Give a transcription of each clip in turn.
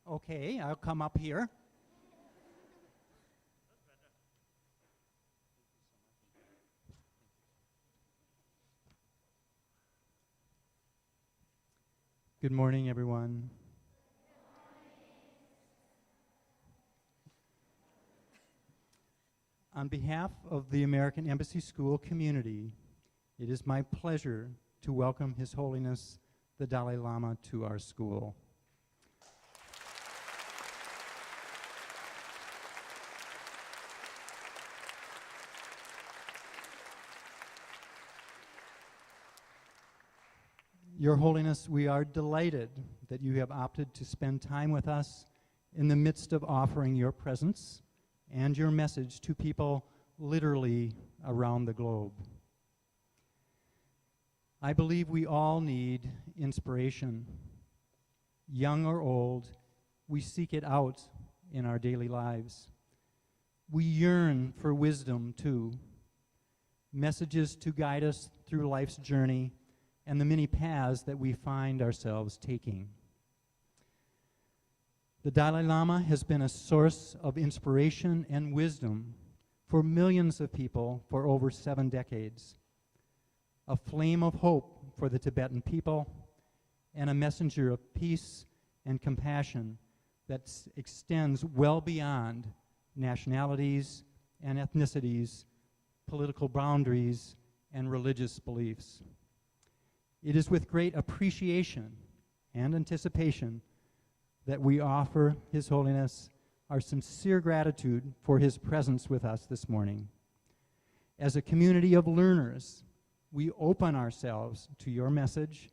Okay, I'll come up here. Good morning, everyone. On behalf of the American Embassy School community, it is my pleasure to welcome His Holiness the Dalai Lama to our school. Your Holiness, we are delighted that you have opted to spend time with us in the midst of offering your presence and your message to people literally around the globe. I believe we all need inspiration. Young or old, we seek it out in our daily lives. We yearn for wisdom, too. Messages to guide us through life's journey and the many paths that we find ourselves taking. The Dalai Lama has been a source of inspiration and wisdom for millions of people for over 7 decades, a flame of hope for the Tibetan people, and a messenger of peace and compassion that extends well beyond nationalities and ethnicities, political boundaries, and religious beliefs. It is with great appreciation and anticipation that we offer His Holiness our sincere gratitude for his presence with us this morning. As a community of learners, we open ourselves to your message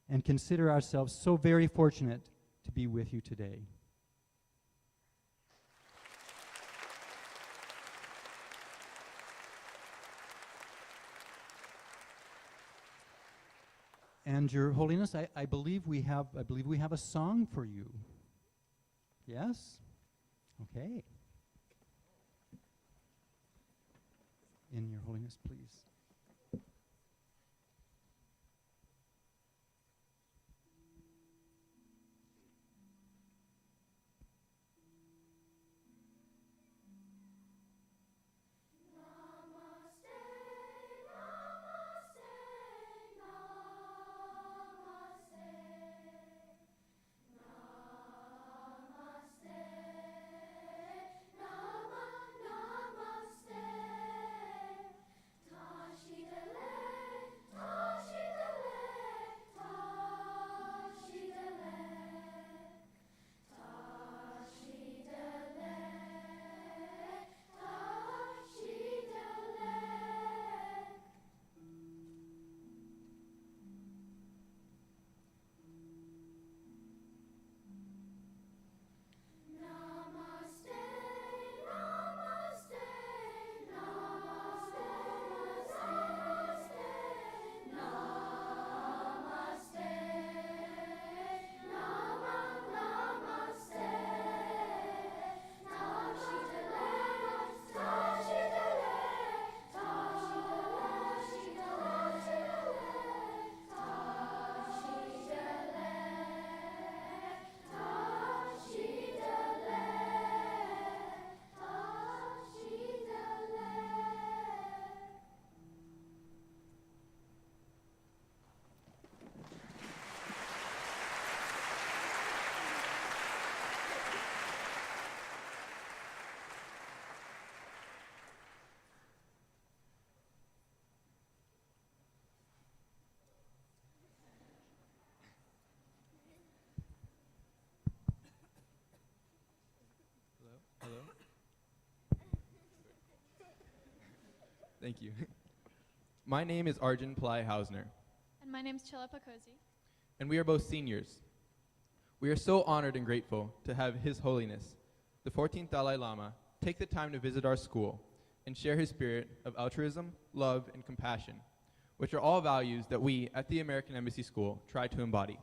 and consider ourselves so very fortunate to be with you today. And Your Holiness, I believe we have a song for you. Yes? Okay. In Your Holiness, please. Hello? Thank you. My name is Arjun Pillai Hausner. And my name's Chilipa Kozi. And we are both seniors. We are so honored and grateful to have His Holiness, the 14th Dalai Lama, take the time to visit our school and share his spirit of altruism, love, and compassion, which are all values that we at the American Embassy School try to embody.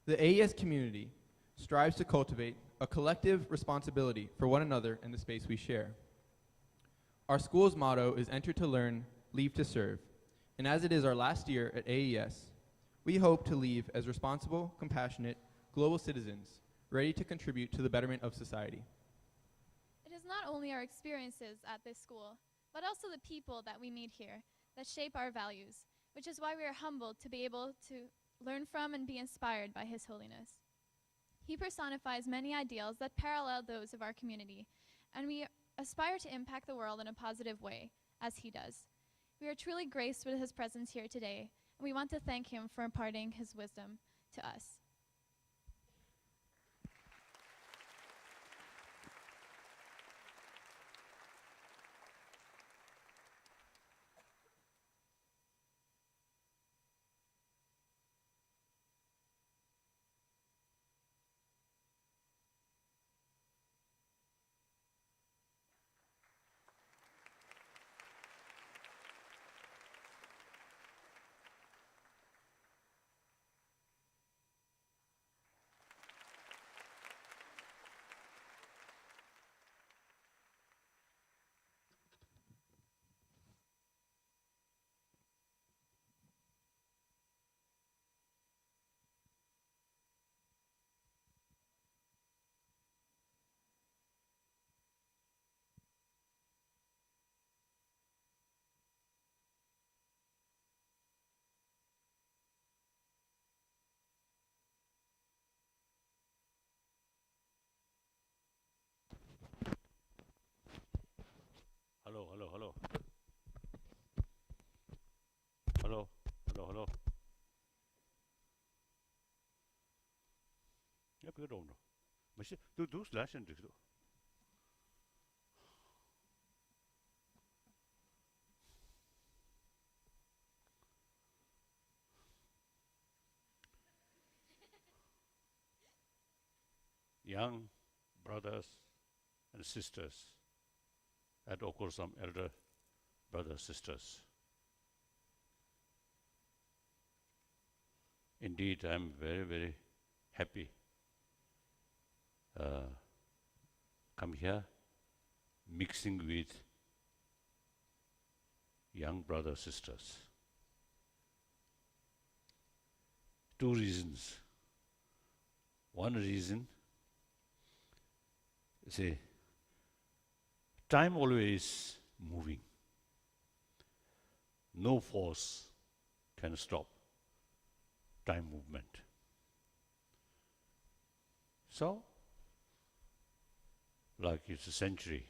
The AES community strives to cultivate a collective responsibility for one another in the space we share. Our school's motto is Enter to Learn, Leave to Serve, and as it is our last year at AES, We hope to leave as responsible, compassionate, global citizens, ready to contribute to the betterment of society. It is not only our experiences at this school, but also the people that we meet here that shape our values, which is why we are humbled to be able to learn from and be inspired by His Holiness. He personifies many ideals that parallel those of our community, and we aspire to impact the world in a positive way, as he does. We are truly graced with his presence here today, and we want to thank him for imparting his wisdom to us. Hello, hello, hello. Hello, hello, hello. Ja, we don't know. Maar doe slash en doe. Young brothers and sisters, and of course some elder brothers, sisters. Indeed, I'm very, very happy come here, mixing with young brothers, sisters. Two reasons. One reason, say, time always moving. No force can stop time movement. So, like it's a century.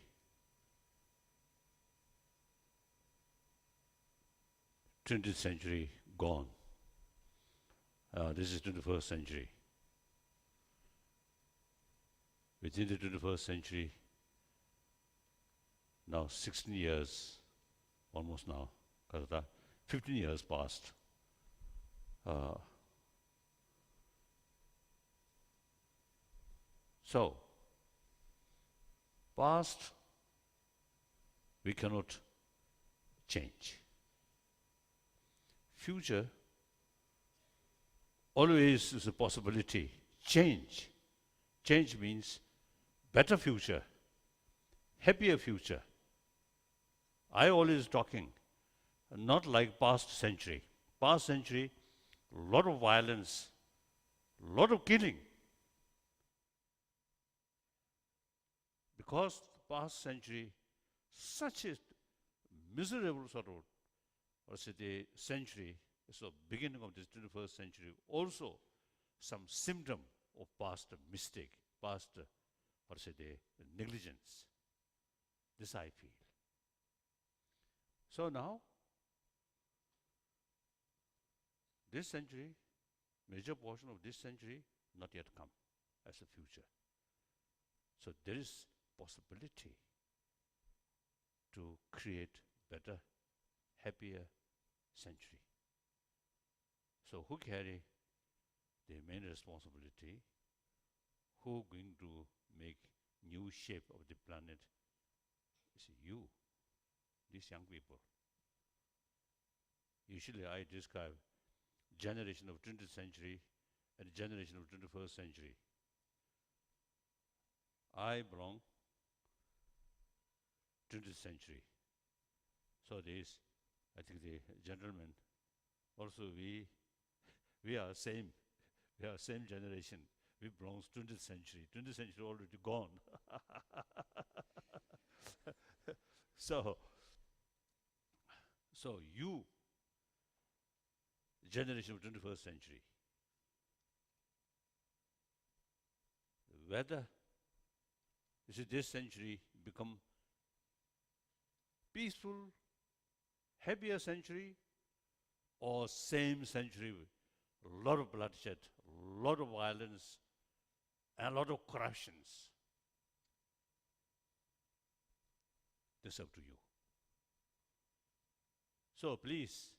20th century gone. This is 21st century. Within the 21st century, now 16 years, almost now, 15 years passed. So, past we cannot change. Future always is a possibility. Change. Change means better future, happier future. I always talking, not like past century. Past century, lot of violence, lot of killing. Because the past century, such a miserable sort of, the century, so beginning of this 21st century, also some symptom of past mistake, past, negligence. This I feel. So now, this century, major portion of this century, not yet come as a future. So there is possibility to create better, happier century. So who carry the main responsibility? Who going to make new shape of the planet? It's you, these young people. Usually I describe generation of 20th century and generation of 21st century. I belong 20th century. So this, I think the gentlemen, also we We are same. We are same generation. We belong to 20th century. 20th century already gone. So you, generation of 21st century, whether you see this century become peaceful, happier century, or same century with a lot of bloodshed, a lot of violence, and a lot of corruptions. It's up to you. So please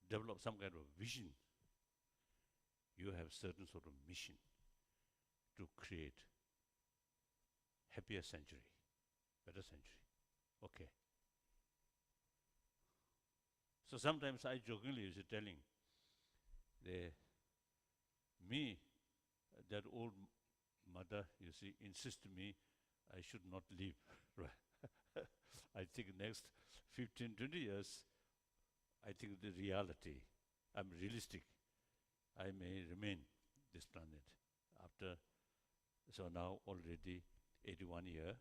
develop some kind of vision. You have certain sort of mission to create happier century, better century. Okay. So sometimes I jokingly used to telling that old mother, you see, insisted me I should not leave. Right. I think next 15, 20 years, I think the reality, I'm realistic, I may remain this planet after, so now already 81 year,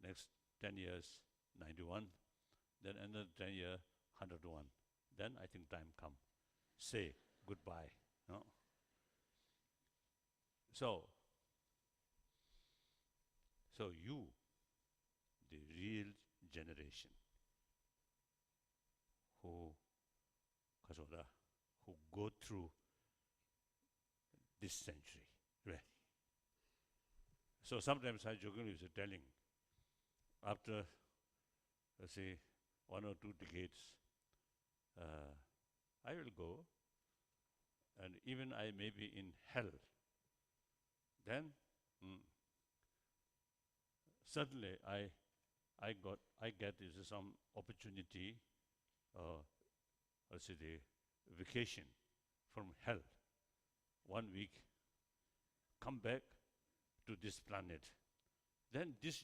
next 10 years, 91, then another 10 year, 101. Then I think time come, say goodbye. No? So you, the real generation, who go through this century, right? So sometimes I jokingly was telling, after, let's say, 1 or 2 decades, I will go, and even I may be in hell. Then, certainly I get some opportunity, let's say the vacation from hell, 1 week, come back to this planet. Then this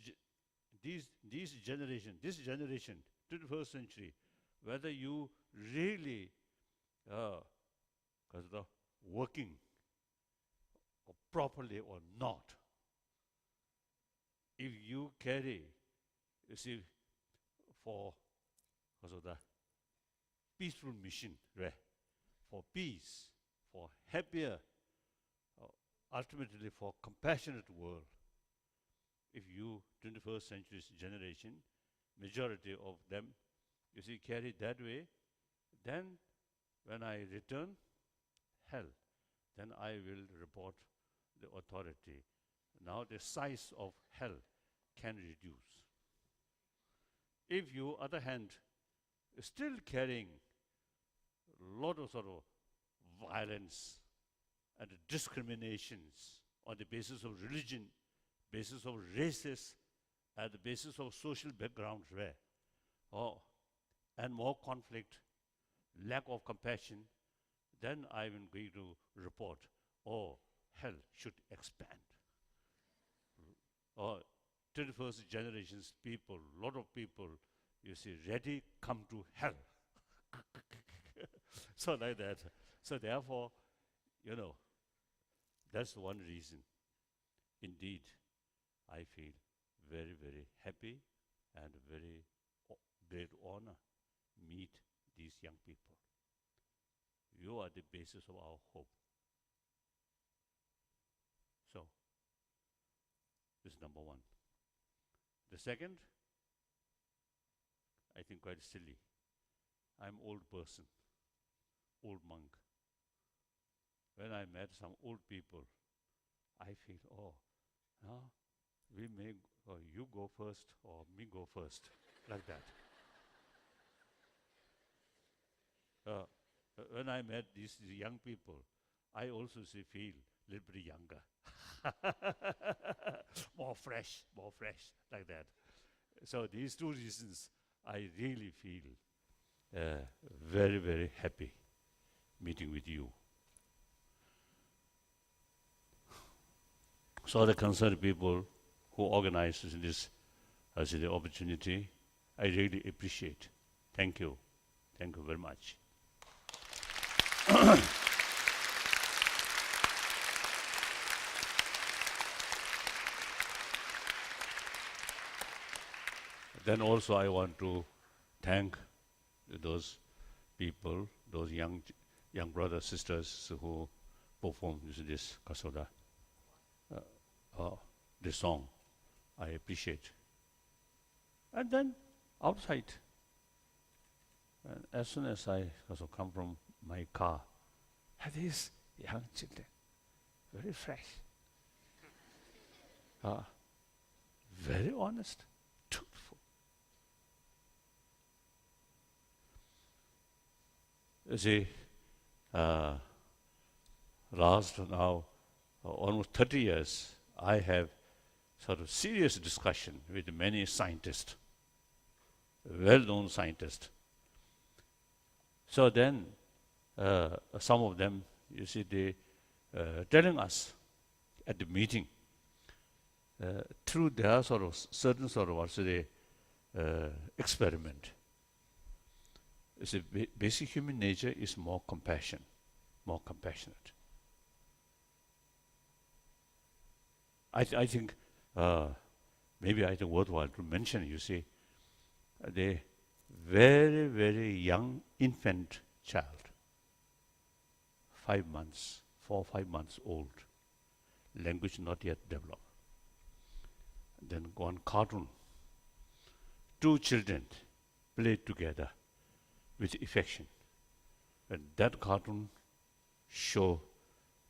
generation, 21st century, whether you really working properly or not, if you carry, you see, for the peaceful mission, right? For peace, for happier, ultimately for compassionate world. If you, 21st century generation, majority of them, you see, carry that way, then when I return, hell, then I will report the authority. Now the size of hell can reduce. If you, other hand, still carrying a lot of sort of violence and discriminations on the basis of religion, basis of races, and the basis of social backgrounds, and more conflict, lack of compassion, then I'm going to report, hell should expand. Or 21st generation's people, lot of people, you see, ready, come to hell. So like that. So therefore, that's one reason. Indeed, I feel very, very happy and very great honor meet these young people. You are the basis of our hope. So, this is number one. The second, I think quite silly. I'm old person, old monk. When I met some old people, I feel, we may, you go first or me go first, like that. When I met these young people, I also feel a little bit younger. more fresh, like that. So these two reasons, I really feel very, very happy meeting with you. So the concerned people who organize this, the opportunity, I really appreciate. Thank you. Thank you very much. Then also I want to thank those people, those young brothers, sisters who performed this kasoda, this song. I appreciate. And then outside, and as soon as I also come from my car, these young children, very fresh, very honest, truthful. You see, last now almost 30 years, I have sort of serious discussion with many scientists, well-known scientists. So then, some of them, you see, they telling us at the meeting, through their sort of certain sort of also the experiment. You see, basic human nature is more compassion, more compassionate. I think maybe I think worthwhile to mention. You see, the very, very young infant child, 5 months, 4 or 5 months old, language not yet developed. Then go on cartoon. 2 children play together with affection. And that cartoon show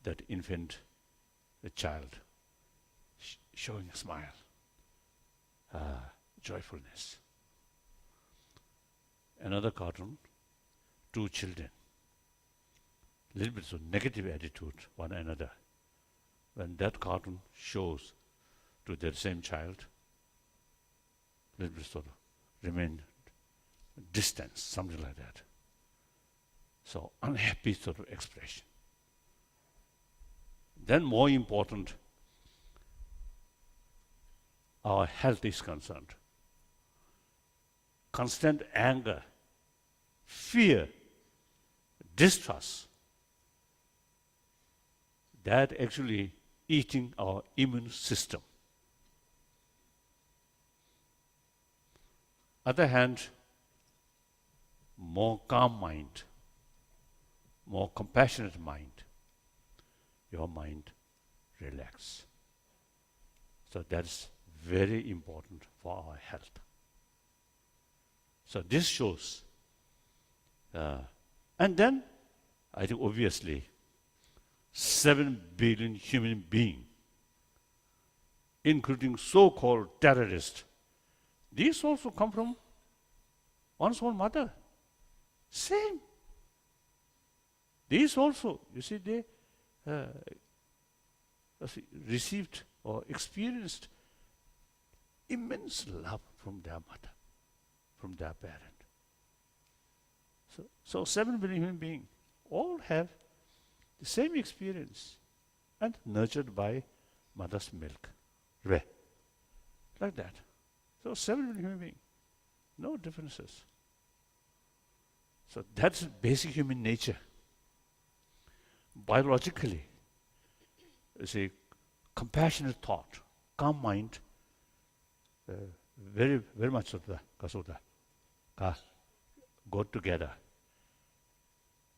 that infant, the child, showing a smile, joyfulness. Another cartoon, 2 children, little bit of negative attitude one another. When that cartoon shows to that same child, little bit sort of remain distance, something like that. So unhappy sort of expression. Then more important, our health is concerned. Constant anger, fear, distrust, that actually eating our immune system. Other hand, more calm mind, more compassionate mind, your mind relax. So that's very important for our health. So this shows, and then I think obviously 7 billion human beings, including so-called terrorists, these also come from one's own mother. Same. These also, you see, they received or experienced immense love from their mother, from their parent. So 7 billion human beings all have the same experience and nurtured by mother's milk. Like that. So 7 billion human beings, no differences. So that's basic human nature. Biologically, you see, compassionate thought, calm mind, very, very much of the kasoda go together.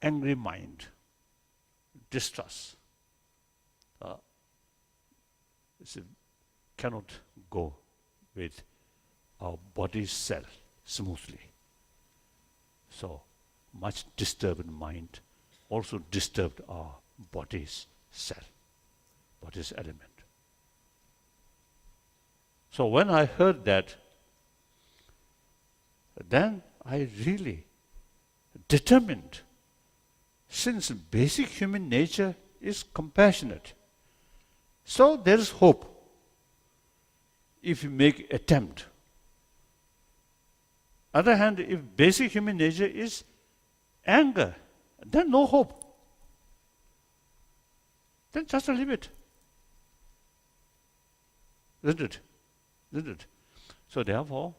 Angry mind, distrust, cannot go with our body's cell smoothly. So much disturbed mind also disturbed our body's cell, body's element. So when I heard that, then I really determined, since basic human nature is compassionate, so there is hope if you make attempt. Other hand, if basic human nature is anger, then no hope. Then just leave it. Isn't it? So therefore,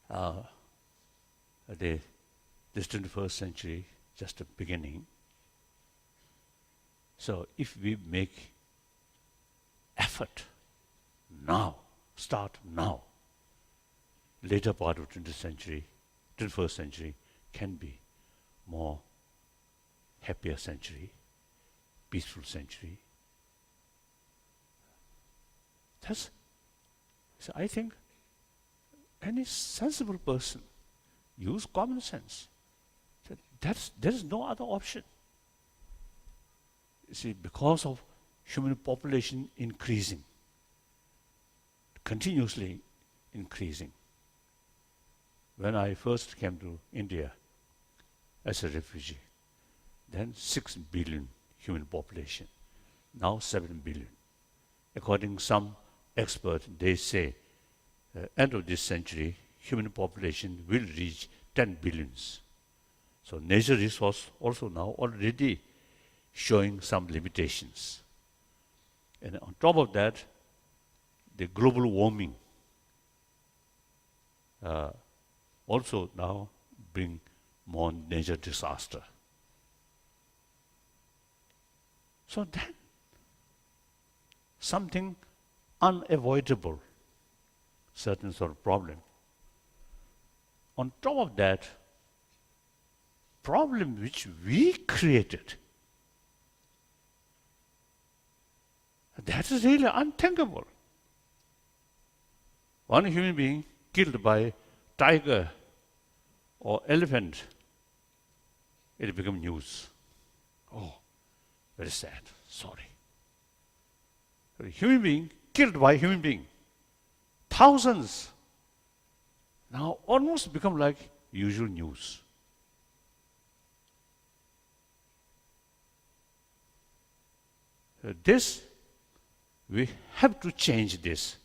this 21st century, just a beginning. So if we make effort now, start now, later part of 20th century, 21st century can be more happier century, peaceful century. So I think any sensible person use common sense. There is no other option. You see, because of human population increasing, continuously increasing. When I first came to India as a refugee, then 6 billion human population, now 7 billion. According to some experts, they say end of this century, human population will reach 10 billions. So nature resource also now already showing some limitations. And on top of that, the global warming also now bring more nature disaster. So then, something unavoidable, certain sort of problem. On top of that, problem which we created, that is really unthinkable. One human being killed by tiger or elephant, it become news. Oh, very sad, sorry. A human being killed by human being, thousands, now almost become like usual news. This, we have to change this.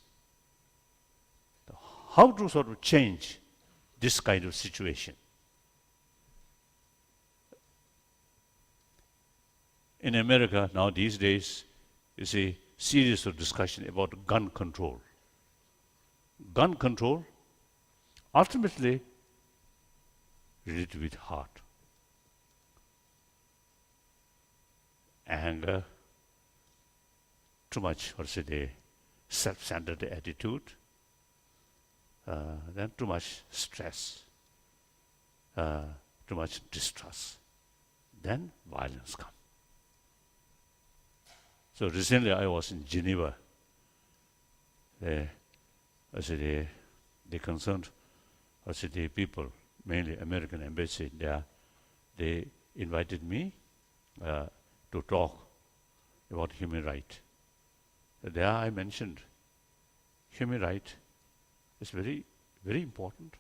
How to sort of change this kind of situation? In America now these days, you see, series of discussion about gun control. Gun control ultimately related with heart. Anger, too much, the self-centered attitude, then too much stress, too much distrust, then violence comes. So recently I was in Geneva. They concerned, the people, mainly American embassy there, they invited me to talk about human rights. There I mentioned human right is very, very important.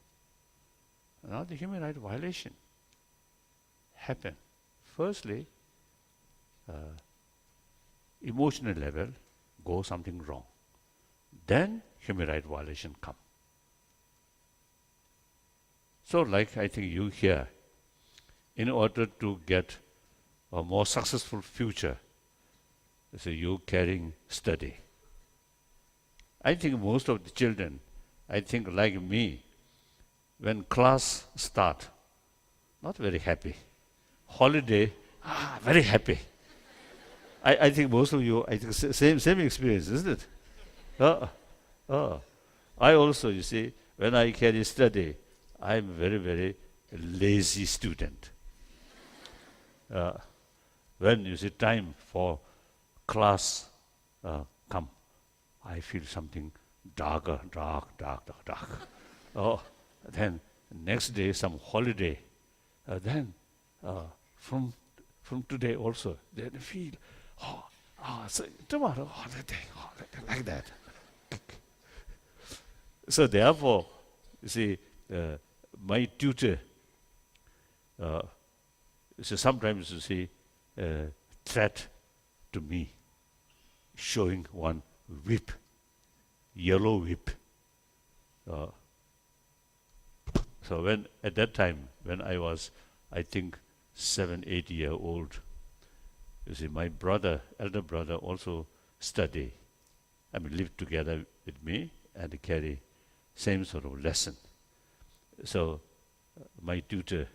Now the human right violation happen. Firstly, emotional level, go something wrong. Then human right violation come. So like I think you here, in order to get a more successful future, so you carrying study. I think most of the children, I think like me, when class start, not very happy. Holiday, very happy. I think most of you, I think same experience, isn't it? I also, you see, when I carry study, I'm very, very lazy student. When you see time for class come, I feel something dark. Then next day some holiday. Then from today also, then feel, so tomorrow holiday, like that. So therefore, you see, my tutor, so sometimes you see, threat to me, showing one whip, yellow whip. So when at that time, when I was, I think, 7-8 years old, you see, my brother, elder brother, also study. Lived together with me and carry same sort of lesson. So my tutor,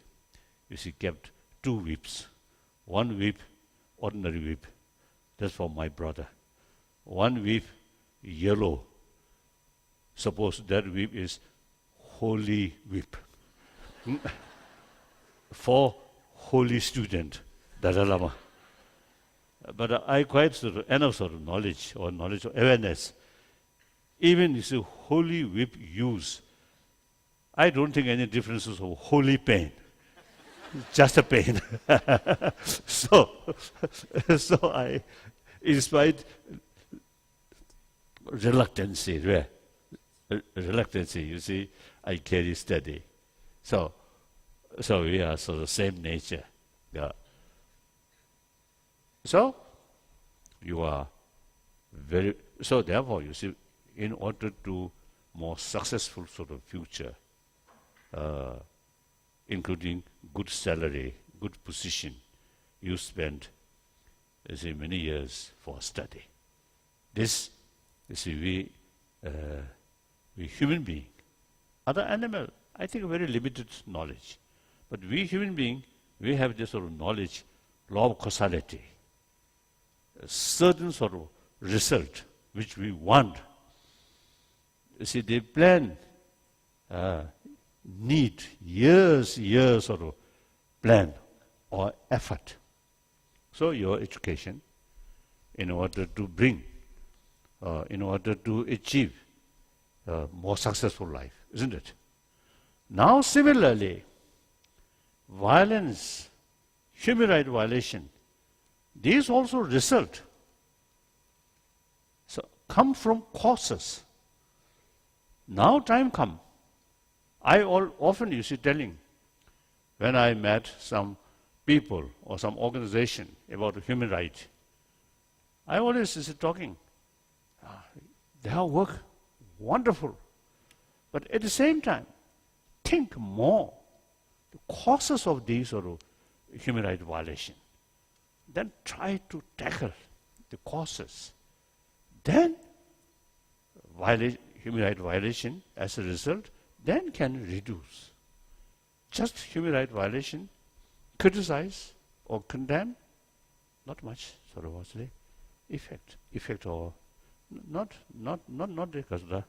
you see, kept 2 whips. One whip, ordinary whip, that's for my brother. One whip, yellow. Suppose that whip is holy whip. For holy student, Dalai Lama. But I quite sort of enough sort of knowledge or knowledge of awareness. Even you see holy whip use, I don't think any differences of holy pain. Just a pain. so I, in spite reluctancy, you see, I carry steady. So we are sort of same nature. Yeah. So you are very, so therefore you see, in order to more successful sort of future, including good salary, good position, you spend, you see, many years for study. This, you see, we human being, other animal, I think very limited knowledge. But we human being, we have this sort of knowledge, law of causality, a certain sort of result which we want. You see, they plan, need years sort of plan or effort. So your education, in order to bring, in order to achieve a more successful life, isn't it? Now similarly, violence, human rights violation, these also result. So come from causes. Now time come. I often you see telling, when I met some people or some organization about human rights, I always is talking, their work, wonderful. But at the same time, think more the causes of these sort of human rights violation. Then try to tackle the causes. Then human rights violation as a result, then can reduce. Just human rights violation, criticize or condemn, not much sort of what's the effect or not because the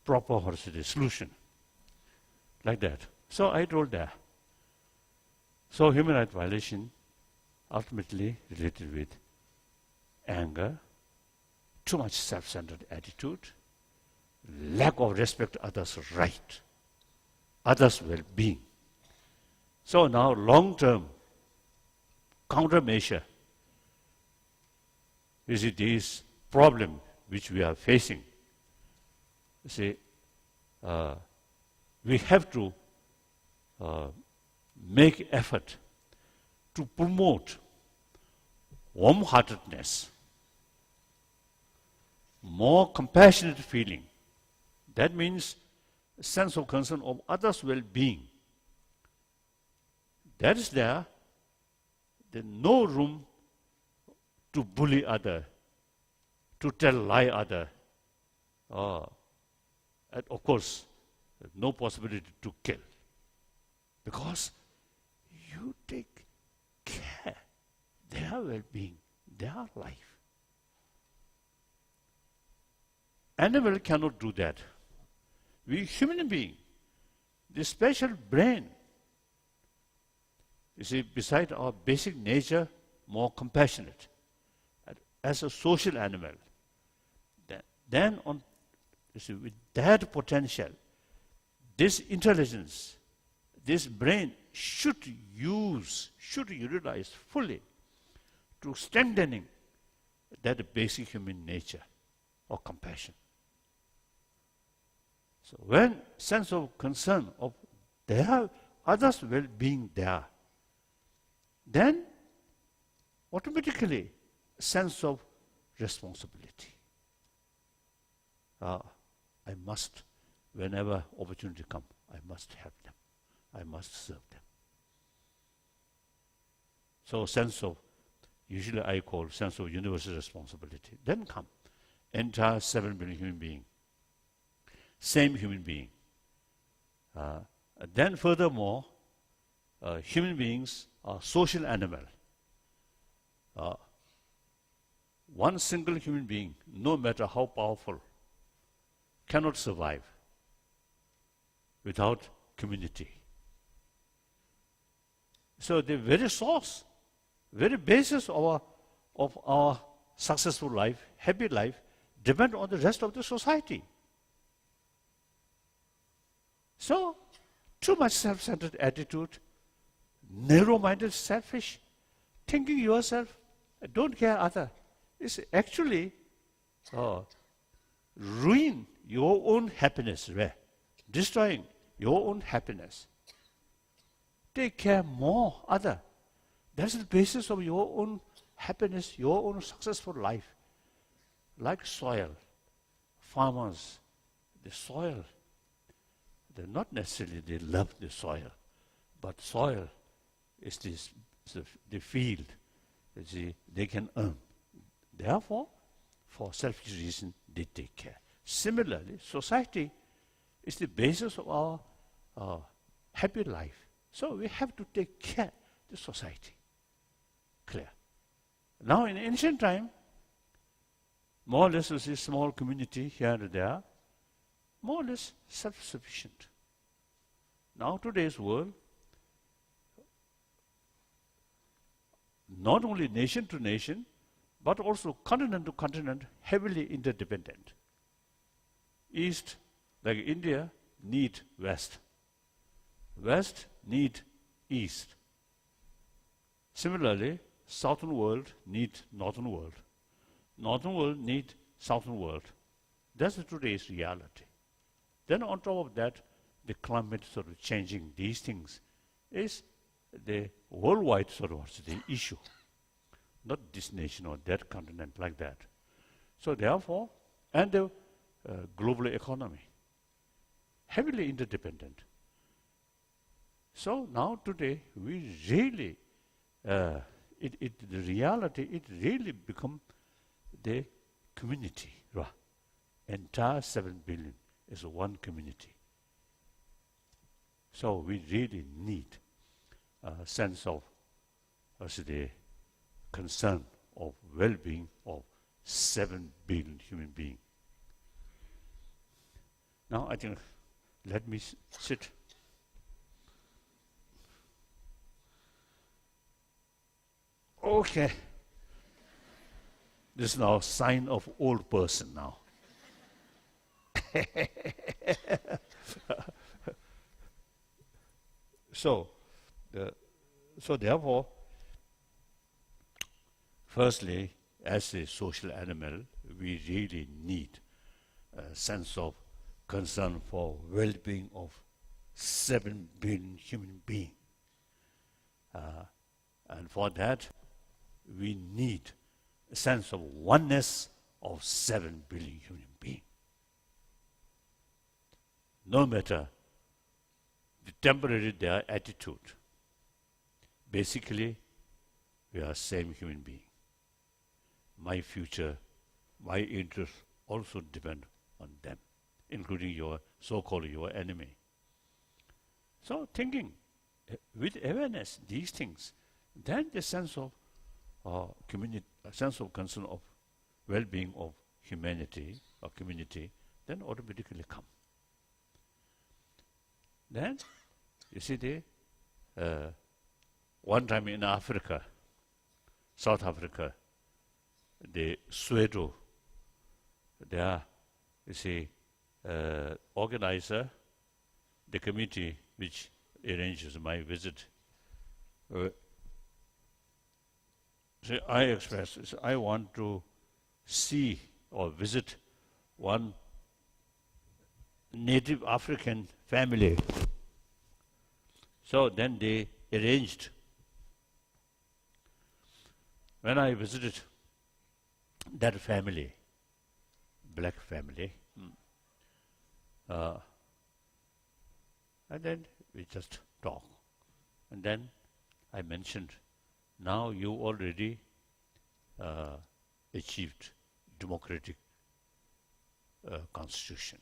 proper what's the solution. Like that. So I told that. So human rights violation ultimately related with anger, too much self-centered attitude, lack of respect to others' right, others' well-being. So now long-term countermeasure, you see these problems which we are facing, you see, we have to make effort to promote warm-heartedness, more compassionate feeling. That means a sense of concern of others' well-being. That is there. There's no room to bully other, to tell lie other. And of course, no possibility to kill. Because you take care their well-being, their life. Animal cannot do that. We human being, the special brain, you see, beside our basic nature, more compassionate, as a social animal. Then on, you see, with that potential, this intelligence, this brain should utilize fully to strengthening that basic human nature of compassion. So when sense of concern of their others' well-being there, then automatically sense of responsibility. I must, whenever opportunity comes, I must help them. I must serve them. So sense of, usually I call sense of universal responsibility. Then come entire 7 billion human being, same human being. Then furthermore, human beings are social animal. One single human being, no matter how powerful, cannot survive without community. So the very source, very basis of our successful life, happy life, depend on the rest of the society. So, too much self-centered attitude, narrow-minded, selfish, thinking yourself, don't care other, is actually ruin your own happiness, destroying your own happiness. Take care more other. That's the basis of your own happiness, your own successful life. Like soil, farmers, the soil, they're not necessarily they love the soil, but soil is the field. You see, they can earn. Therefore, for selfish reason, they take care. Similarly, society is the basis of our happy life. So we have to take care of the society. Clear. Now in ancient time, more or less you see small community here and there, more or less self-sufficient. Now today's world, not only nation to nation, but also continent to continent, heavily interdependent. East, like India, need West. West need East. Similarly, Southern world need Northern world. Northern world need Southern world. That's today's reality. Then on top of that, the climate sort of changing these things is the worldwide sort of the issue. Not this nation or that continent like that. So therefore, and the global economy, heavily interdependent. So now today, we really, the reality, it really become the community. Right? Entire 7 billion is one community. So we really need a sense of the concern of well-being of 7 billion human beings. Now I think, let me sit. Okay. This is now a sign of old person now. So therefore, firstly, as a social animal, we really need a sense of concern for well-being of 7 billion human beings. And for that, we need a sense of oneness of 7 billion human beings. No matter the temporary their attitude, basically, we are same human being. My future, my interests also depend on them, including your so-called your enemy. So thinking with awareness, these things, then the sense of community, a sense of concern of well-being of humanity or community, then automatically come. Then, you see, one time in Africa, South Africa, the Soweto, there, you see, organizer, the committee which arranges my visit, so I expressed, so I want to see or visit one native African family. So then they arranged. When I visited that family, black family, and then we just talked. And then I mentioned, now you already achieved democratic constitution,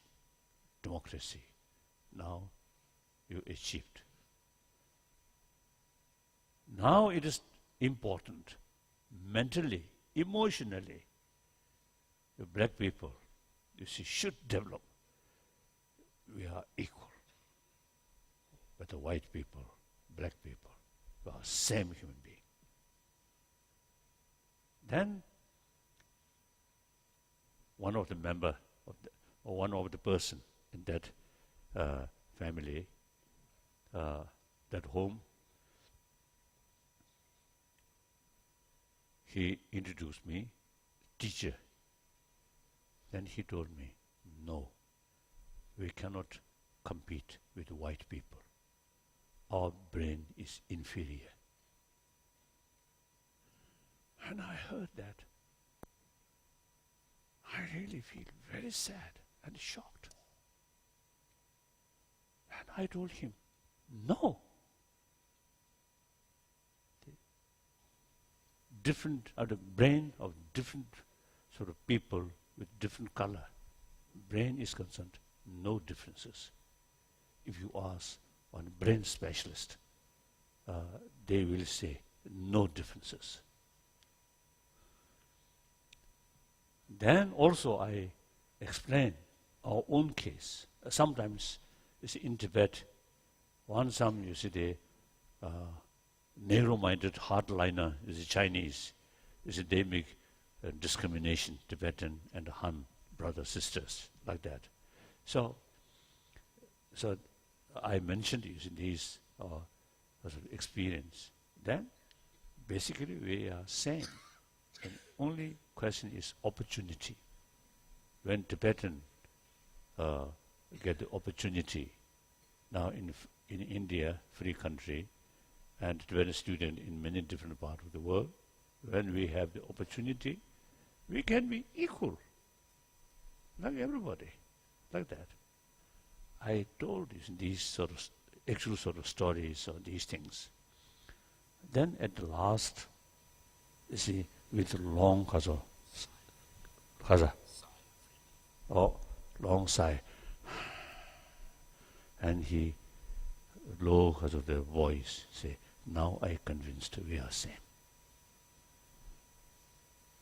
democracy. Now you achieved. Now it is important, mentally, emotionally, the black people, you see, should develop. We are equal. But the white people, black people, we are same human being. Then one of the member of the, or one of the person in that family, that home, he introduced me, teacher. Then he told me, no, we cannot compete with white people. Our brain is inferior. And I heard that. I really feel very sad and shocked. And I told him, no. Different are the brain of different sort of people with different color. Brain is concerned, no differences. If you ask one brain specialist, they will say no differences. Then also I explain our own case. Sometimes you see in Tibet, some you see the narrow-minded hardliner is the Chinese. You see they make discrimination, Tibetan and Han brothers, sisters, like that. So I mentioned these experience. Then basically we are same. And only question is opportunity. When Tibetan get the opportunity, now in India, free country, and Tibetan student in many different parts of the world, when we have the opportunity, we can be equal, like everybody, like that. I told these sort of actual sort of stories or these things. Then at the last, you see, with long long sigh, and he low because of the voice say, now I convinced we are same.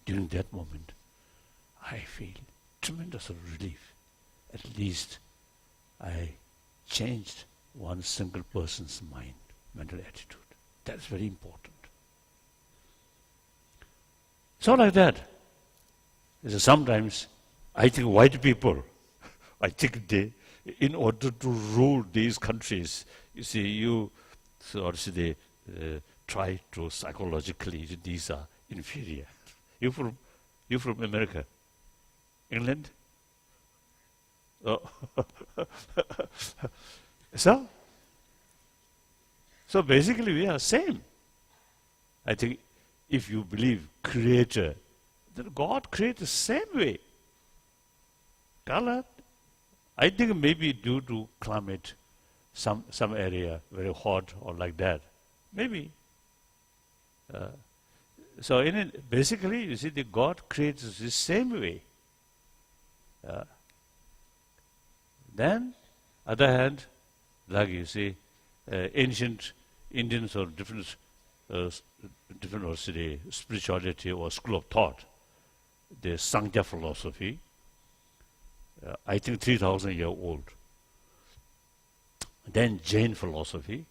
During that moment, I feel tremendous relief. At least I changed one single person's mind, mental attitude. That's very important. So like that. Sometimes I think white people, I think they, in order to rule these countries, you see, you sort of they try to psychologically, these are inferior. You from America? England? Oh. So basically we are same. I think if you believe Creator, then God created the same way. Color, I think maybe due to climate, some area very hot or like that, maybe. So in it, basically, you see, the God creates the same way. Then, other hand, like you see, ancient Indians or different or say, spirituality or school of thought, the Sangha philosophy, I think 3,000 years old. Then Jain philosophy,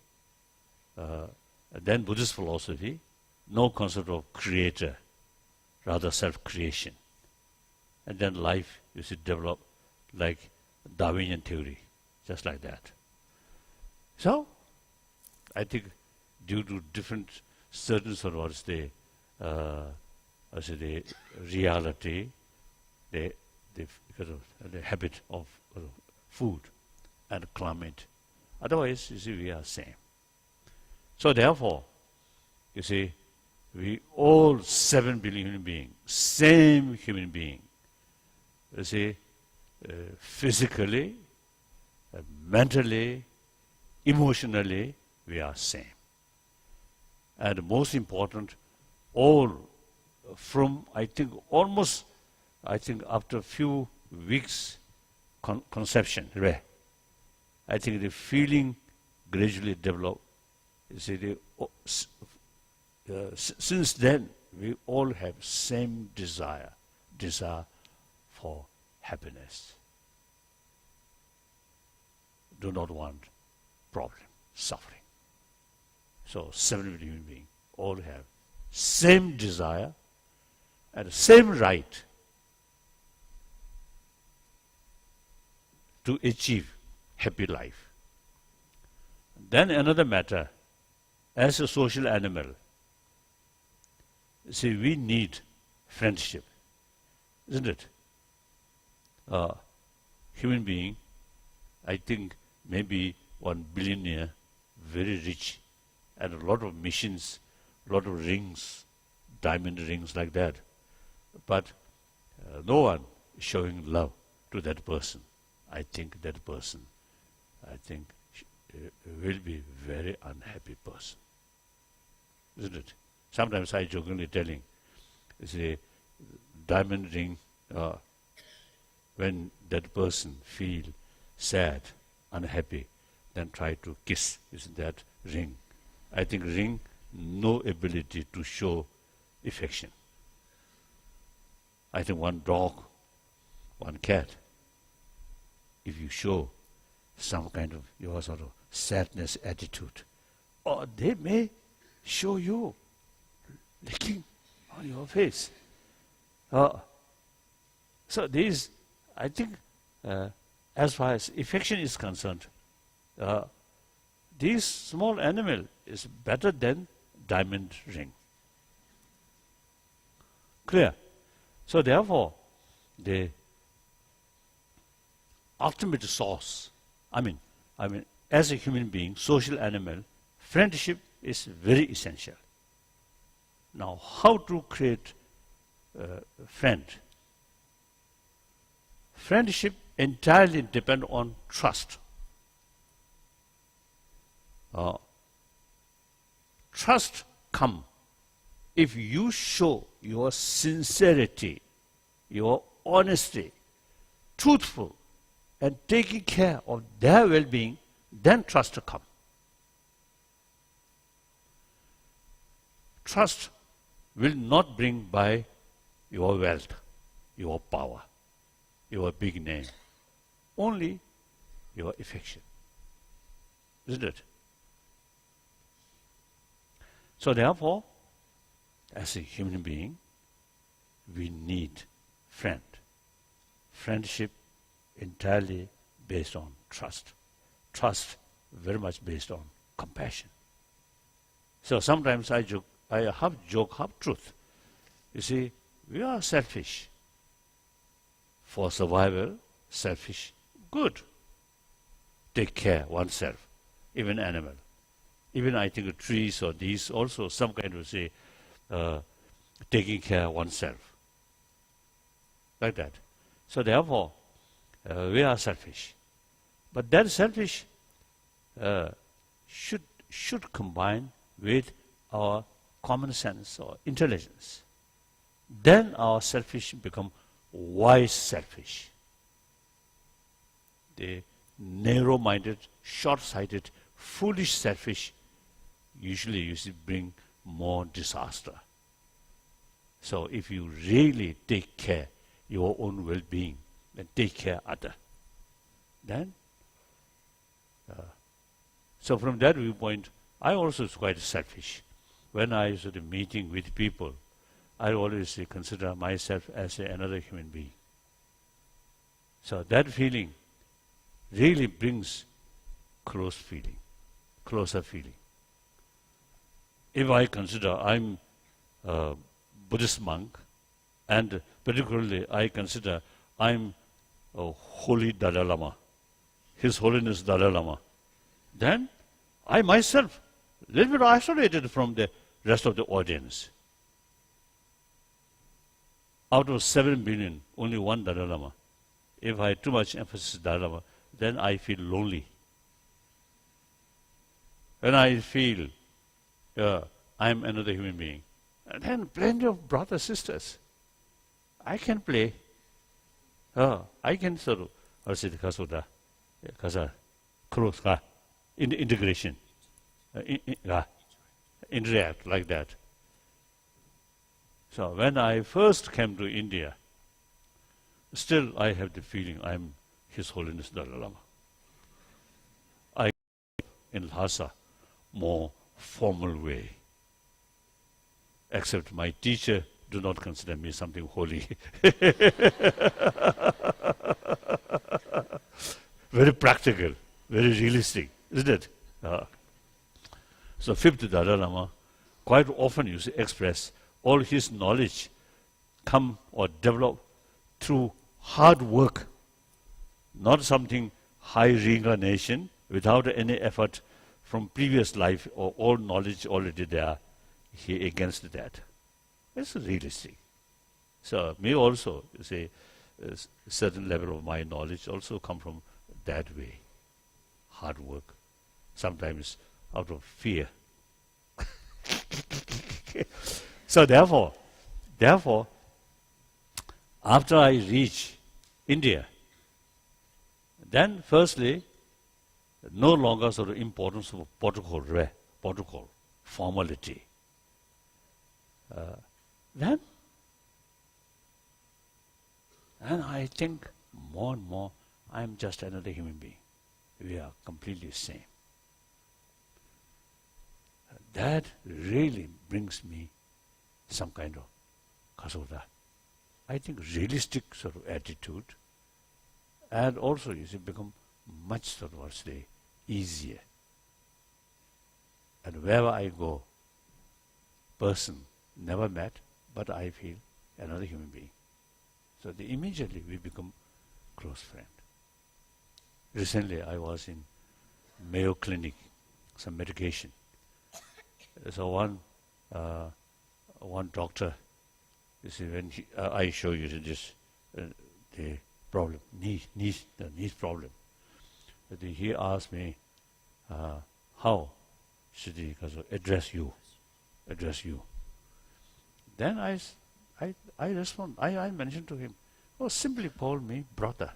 then Buddhist philosophy, no concept of creator, rather self-creation. And then life, you see, develop like Darwinian theory, just like that. So, I think due to different certain sort of the reality, because of the habit of food and climate. Otherwise, you see, we are same. So therefore, you see, we all 7 billion human beings, same human being. You see, physically, mentally, emotionally, we are same. And most important, all from, I think, almost, after a few weeks conception, I think the feeling gradually develop. You see, since then, we all have same desire for happiness. Do not want problem, suffering. So 7 billion human beings all have same desire and same right to achieve happy life. Then another matter, as a social animal, see, we need friendship, isn't it? Human being, I think maybe 1 billionaire, very rich, and a lot of missions, a lot of rings, diamond rings like that. But no one is showing love to that person. I think that person, will be a very unhappy person. Isn't it? Sometimes I jokingly telling, say, diamond ring, when that person feel sad, unhappy, then try to kiss that ring. I think ring no ability to show affection. I think one dog, one cat, if you show some kind of your sort of sadness attitude, or they may show you licking on your face. So these, I think, as far as affection is concerned, this small animal is better than diamond ring. Clear? So therefore, the ultimate source, as a human being, social animal, friendship is very essential. Now, how to create a friend? Friendship entirely depends on trust. Trust comes if you show your sincerity, your honesty, truthful, and taking care of their well-being, then trust comes. Trust will not bring by your wealth, your power, your big name, only your affection. Isn't it? So therefore, as a human being, we need friend. Friendship entirely based on trust. Trust very much based on compassion. So sometimes I half joke, half truth. You see, we are selfish. For survival, selfish, good. Take care oneself, even animal. Even I think trees or these also some kind of say, taking care of oneself. Like that. So therefore, we are selfish. But that selfish should combine with our common sense or intelligence. Then our selfish become wise selfish. The narrow-minded, short-sighted, foolish selfish usually bring more disaster. So if you really take care your own well-being and take care other, then so from that viewpoint, I also is quite selfish. When I sort of meeting with people, I always consider myself as another human being. So that feeling really brings closer feeling. If I consider I'm a Buddhist monk, and particularly I consider I'm a holy Dalai Lama, His Holiness Dalai Lama, then I myself a little bit isolated from the rest of the audience. Out of 7 billion, only one Dalai Lama. If I too much emphasis Dalai Lama, then I feel lonely. When I feel I'm another human being, and then plenty of brothers, sisters. I can play. I can sort of, I'll say the Kasoda, Kasa, Krus, integration, interact like that. So when I first came to India, still I have the feeling I'm His Holiness Dalai Lama. I in Lhasa more formal way, except my teacher do not consider me something holy. Very practical, very realistic, isn't it? So 5th Dalai Lama quite often you see express all his knowledge come or develop through hard work, not something high reincarnation without any effort from previous life or all knowledge already there. He against that. It's realistic. So me also, you see, a certain level of my knowledge also come from that way. Hard work. Sometimes out of fear. So therefore, after I reach India, then firstly, no longer sort of importance of protocol, formality. Then I think more and more, I'm just another human being. We are completely same. That really brings me some kind of kasota. I think realistic sort of attitude, and also you see become much sort of say easier. And wherever I go, person never met, but I feel another human being. So immediately we become close friend. Recently I was in Mayo Clinic, some medication. So one doctor, you see, when I show you this, the problem, the knee problem. He asked me, how should he address you? Then I respond. I mentioned to him, oh, simply call me brother.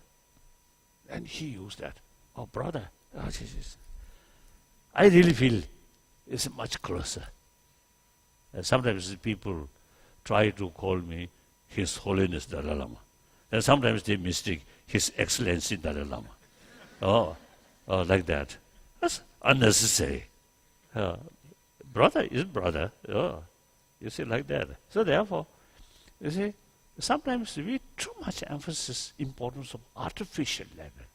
And he used that. Oh, brother. Oh, Jesus. I really feel it's much closer. Sometimes people try to call me His Holiness Dalai Lama. And sometimes they mistake His Excellency Dalai Lama. Oh, like that. That's unnecessary. Brother is brother. Oh, you see, like that. So therefore, you see, sometimes we too much emphasis importance of artificial level.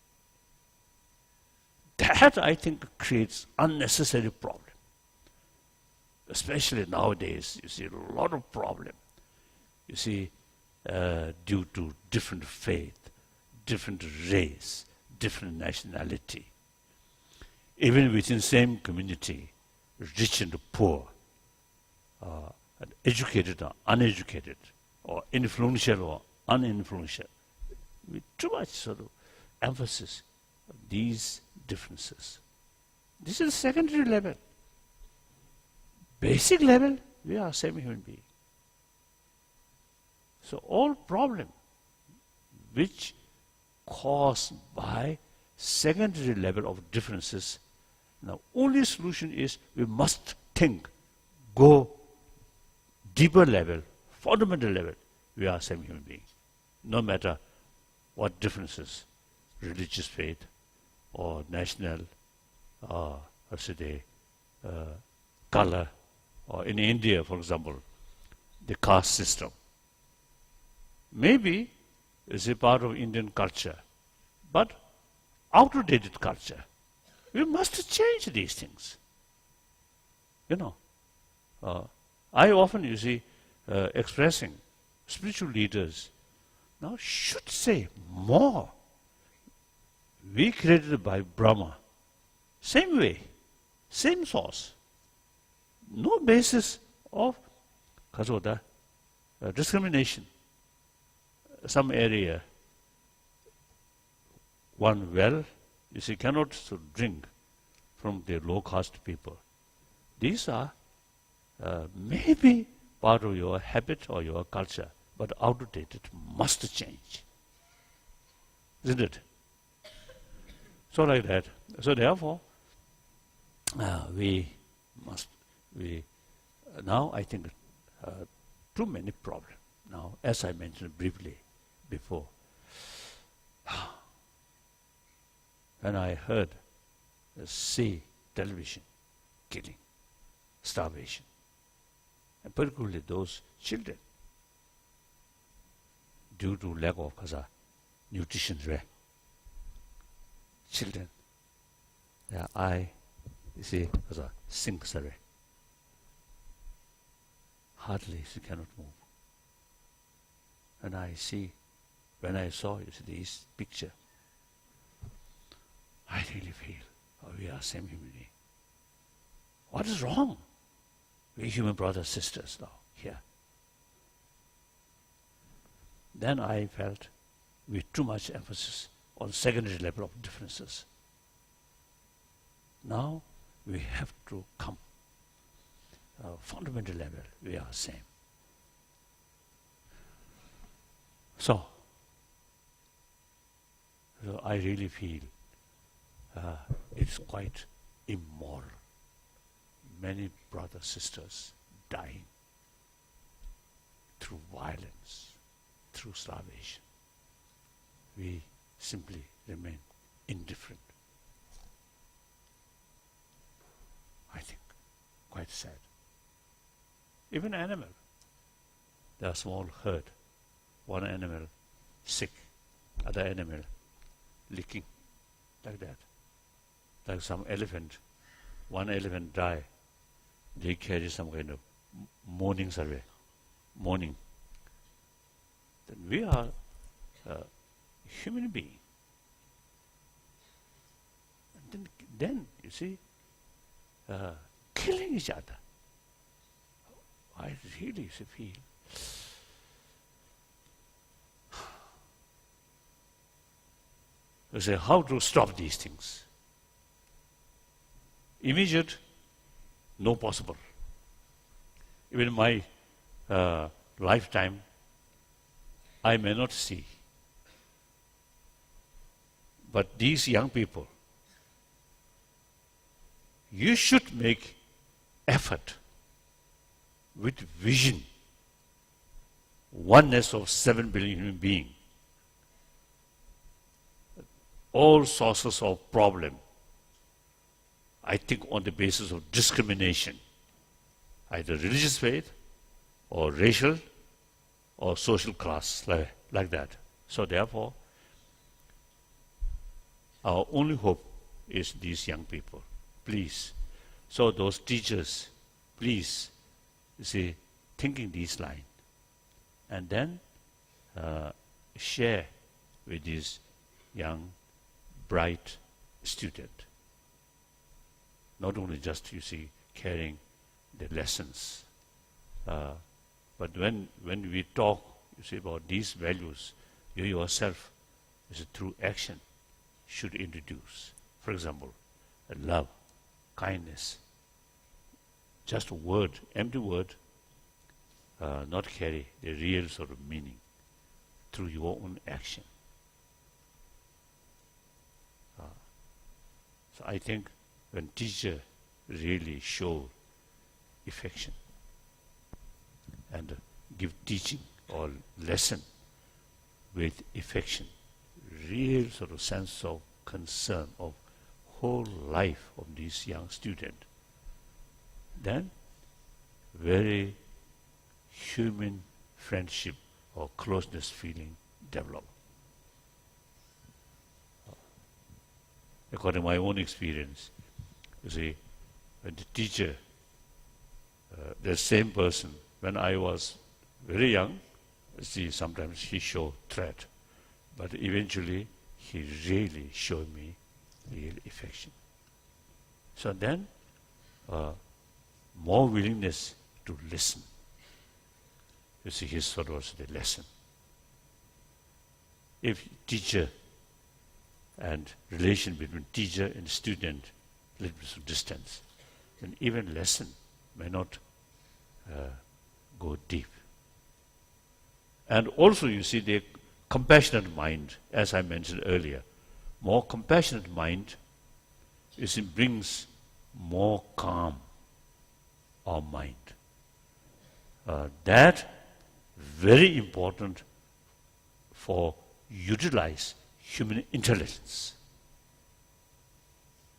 That, I think, creates unnecessary problem. Especially nowadays, you see a lot of problem. You see, due to different faith, different race, different nationality. Even within same community, rich and poor, and educated or uneducated, or influential or uninfluential, with too much sort of emphasis on these differences. This is secondary level. Basic level, we are same human being. So all problem which caused by secondary level of differences, now only solution is we must think, go deeper level, fundamental level, we are same human being. No matter what differences, religious faith or national, color, or in India, for example, the caste system. Maybe it's a part of Indian culture, but outdated culture. We must change these things. You know, I often, you see, expressing spiritual leaders now should say more. We created by Brahma, same way, same source. No basis of discrimination. Some area, one well, you see, cannot drink from the low caste people. These are maybe part of your habit or your culture, but outdated, must change. Isn't it? So like that. So therefore, now I think too many problems. Now, as I mentioned briefly before, when I heard see television, killing, starvation, and particularly those children, due to lack of nutrition, children, their eye, you see, sinks away. Hardly she cannot move. And when I saw this picture, I really feel we are same human being. What is wrong? We human brothers, sisters now here. Then I felt with too much emphasis on secondary level of differences. Now we have to come fundamental level. We are same. So I really feel it's quite immoral. Many brothers, sisters dying through violence, through starvation. We simply remain indifferent. I think quite sad. Even animal. There are small herd. One animal sick, other animal licking, like that. Like some elephant, one elephant die, they carry some kind of mourning survey, mourning. Then we are human being. And then you see, killing each other. I really feel you say, how to stop these things? Immediate, no possible. Even in my lifetime, I may not see. But these young people, you should make effort with vision, oneness of 7 billion human beings. All sources of problem, I think on the basis of discrimination, either religious faith or racial or social class, like that. So therefore, our only hope is these young people. Please. So those teachers, please, you see, thinking these lines. And then share with these young, bright student. Not only just, you see, carrying the lessons, but when we talk, you see, about these values, you yourself, through action, should introduce. For example, love, kindness. Just a word, empty word, not carry the real sort of meaning through your own action. So I think when teacher really show affection and give teaching or lesson with affection, real sort of sense of concern of whole life of this young student, then very human friendship or closeness feeling develop. According to my own experience, you see, when the teacher, the same person, when I was very young, see, sometimes he showed threat, but eventually he really showed me real affection. So then, more willingness to listen. You see, his sort of the lesson. If teacher and relation between teacher and student, little bit of distance, then even lesson may not go deep. And also, you see, the compassionate mind, as I mentioned earlier, more compassionate mind, you see, brings more calm our mind. That very important for utilize human intelligence.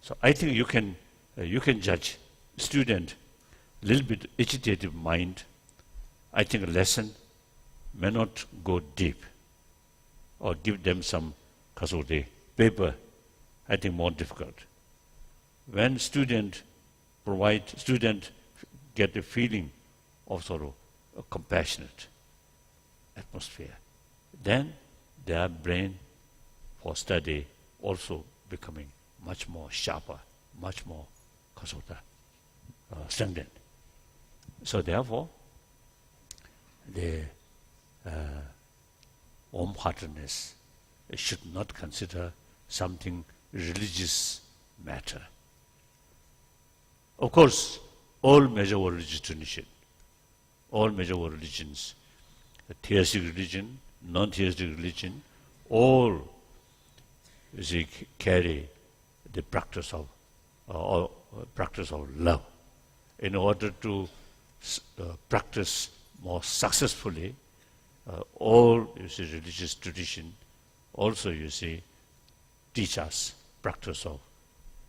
So I think you can judge student little bit agitated mind. I think a lesson may not go deep, or give them some kasode paper. I think more difficult. When student get the feeling of sort of a compassionate atmosphere, then their brain for study also becoming much more sharper, much more kasota strengthened. So therefore, the warm-heartedness should not consider something religious matter. Of course, all major world religions, theistic religion, non-theistic religion, all carry the practice of love. In order to practice more successfully, all religious tradition also teach us practice of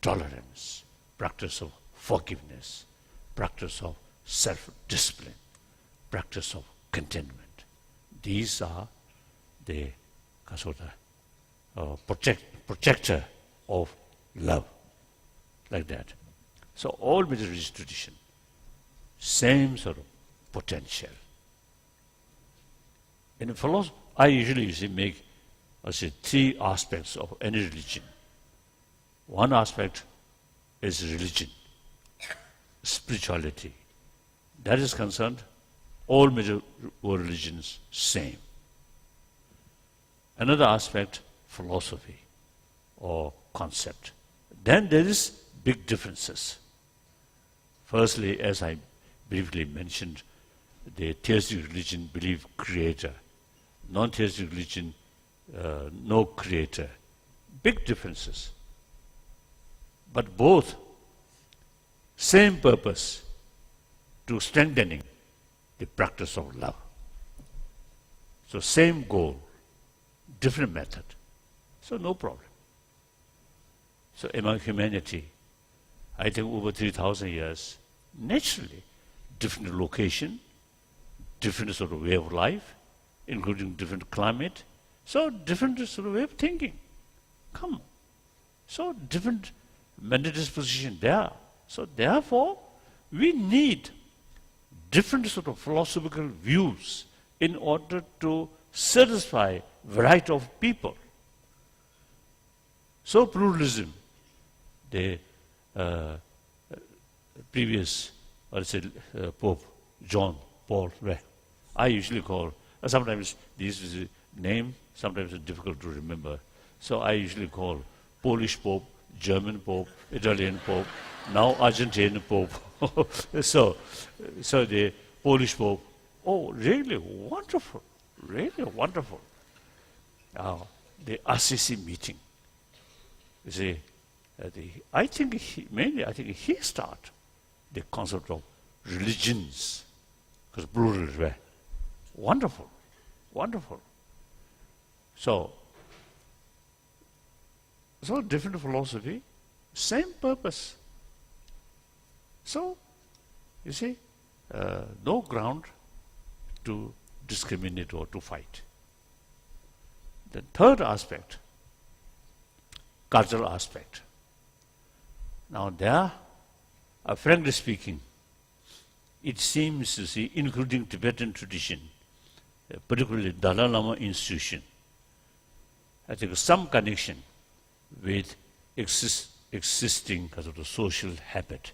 tolerance, practice of forgiveness, practice of self-discipline, practice of contentment. These are the projector of love, like that. So all major religious tradition, same sort of potential. In philosophy, I usually make three aspects of any religion. One aspect is religion, spirituality. That is concerned, all major world religions same. Another aspect, philosophy or concept. Then there is big differences. Firstly, as I briefly mentioned, the theistic religion believe creator. Non-theistic religion, no creator. Big differences. But both, same purpose, to strengthening the practice of love. So same goal, different method. So no problem. So among humanity, I think over 3,000 years, naturally, different location, different sort of way of life, including different climate, so different sort of way of thinking. Come on. So different mental disposition there. So therefore, we need different sort of philosophical views in order to satisfy variety of people. So pluralism, the previous, Pope John Paul, I usually call, sometimes this is a name, sometimes it's difficult to remember. So I usually call Polish Pope, German Pope, Italian Pope, now Argentine Pope. so the Polish Pope, oh, really wonderful, really wonderful. The Assisi meeting. You see, I think he started the concept of religions, because plural, right? Wonderful, wonderful. So different philosophy, same purpose. So, you see, no ground to discriminate or to fight. The third aspect, cultural aspect. Now there, frankly speaking, it seems to see, including Tibetan tradition, particularly Dalai Lama institution, I think some connection with existing kind of the social habit.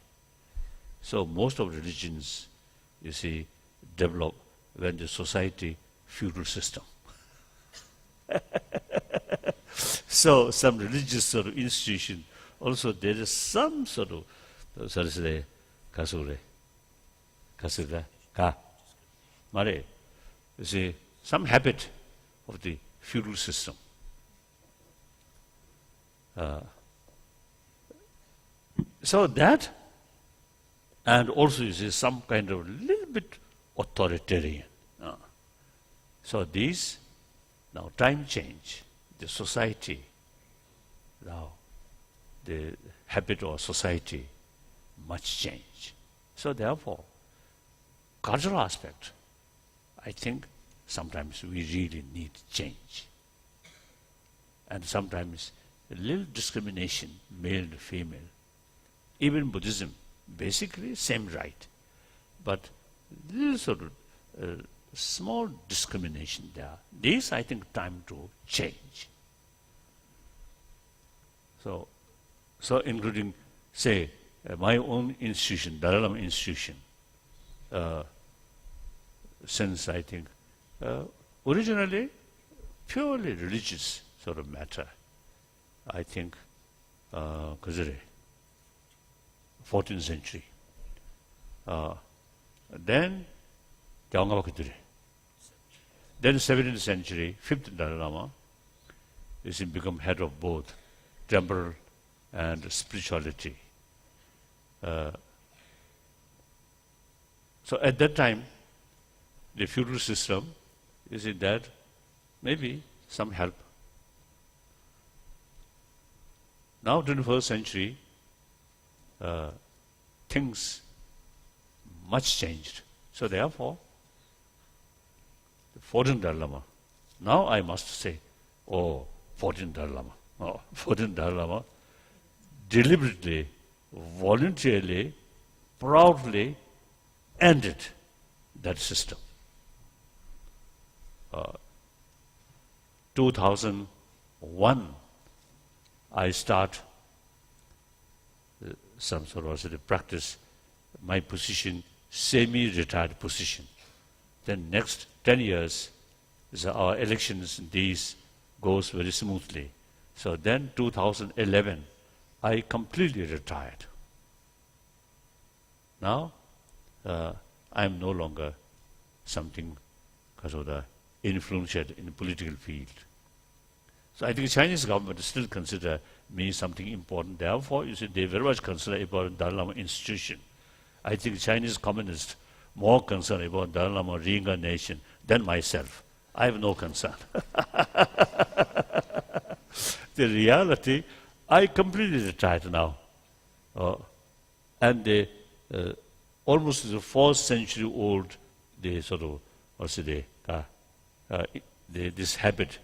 So most of religions, you see, develop when the society feudal system. So some religious sort of institution, also there is some sort of, you see, some habit of the feudal system. So that And also, you see, some kind of little bit authoritarian. So these, now time change, the society, now the habit of society much change. So therefore, cultural aspect, I think sometimes we really need change. And sometimes a little discrimination, male and female. Even Buddhism, basically same right, but little sort of small discrimination there. This, I think, time to change. So including, say, my own institution, Dalai Lama institution, since I think originally purely religious sort of matter, I think, 14th century. Then, then 17th century, 5th Dalai Lama is become head of both temporal and spirituality. So at that time, the feudal system is in that maybe some help. Now, 21st century, things much changed. So therefore, the 14th Dalai Lama, now I must say, 14th Dalai Lama. 14th Dalai Lama deliberately, voluntarily, proudly ended that system. 2001, I start some sort of practice, my position, semi-retired position. Then next 10 years, our elections, these goes very smoothly. So then 2011, I completely retired. Now, I am no longer something because of the influential in the political field. So I think the Chinese government still consider me something important. Therefore, you see, they very much consider about Dalai Lama institution. I think Chinese communists more concerned about Dalai Lama reincarnation than myself. I have no concern. The reality, I completely retired now. And the almost the 4th century old, the sort of, this habit,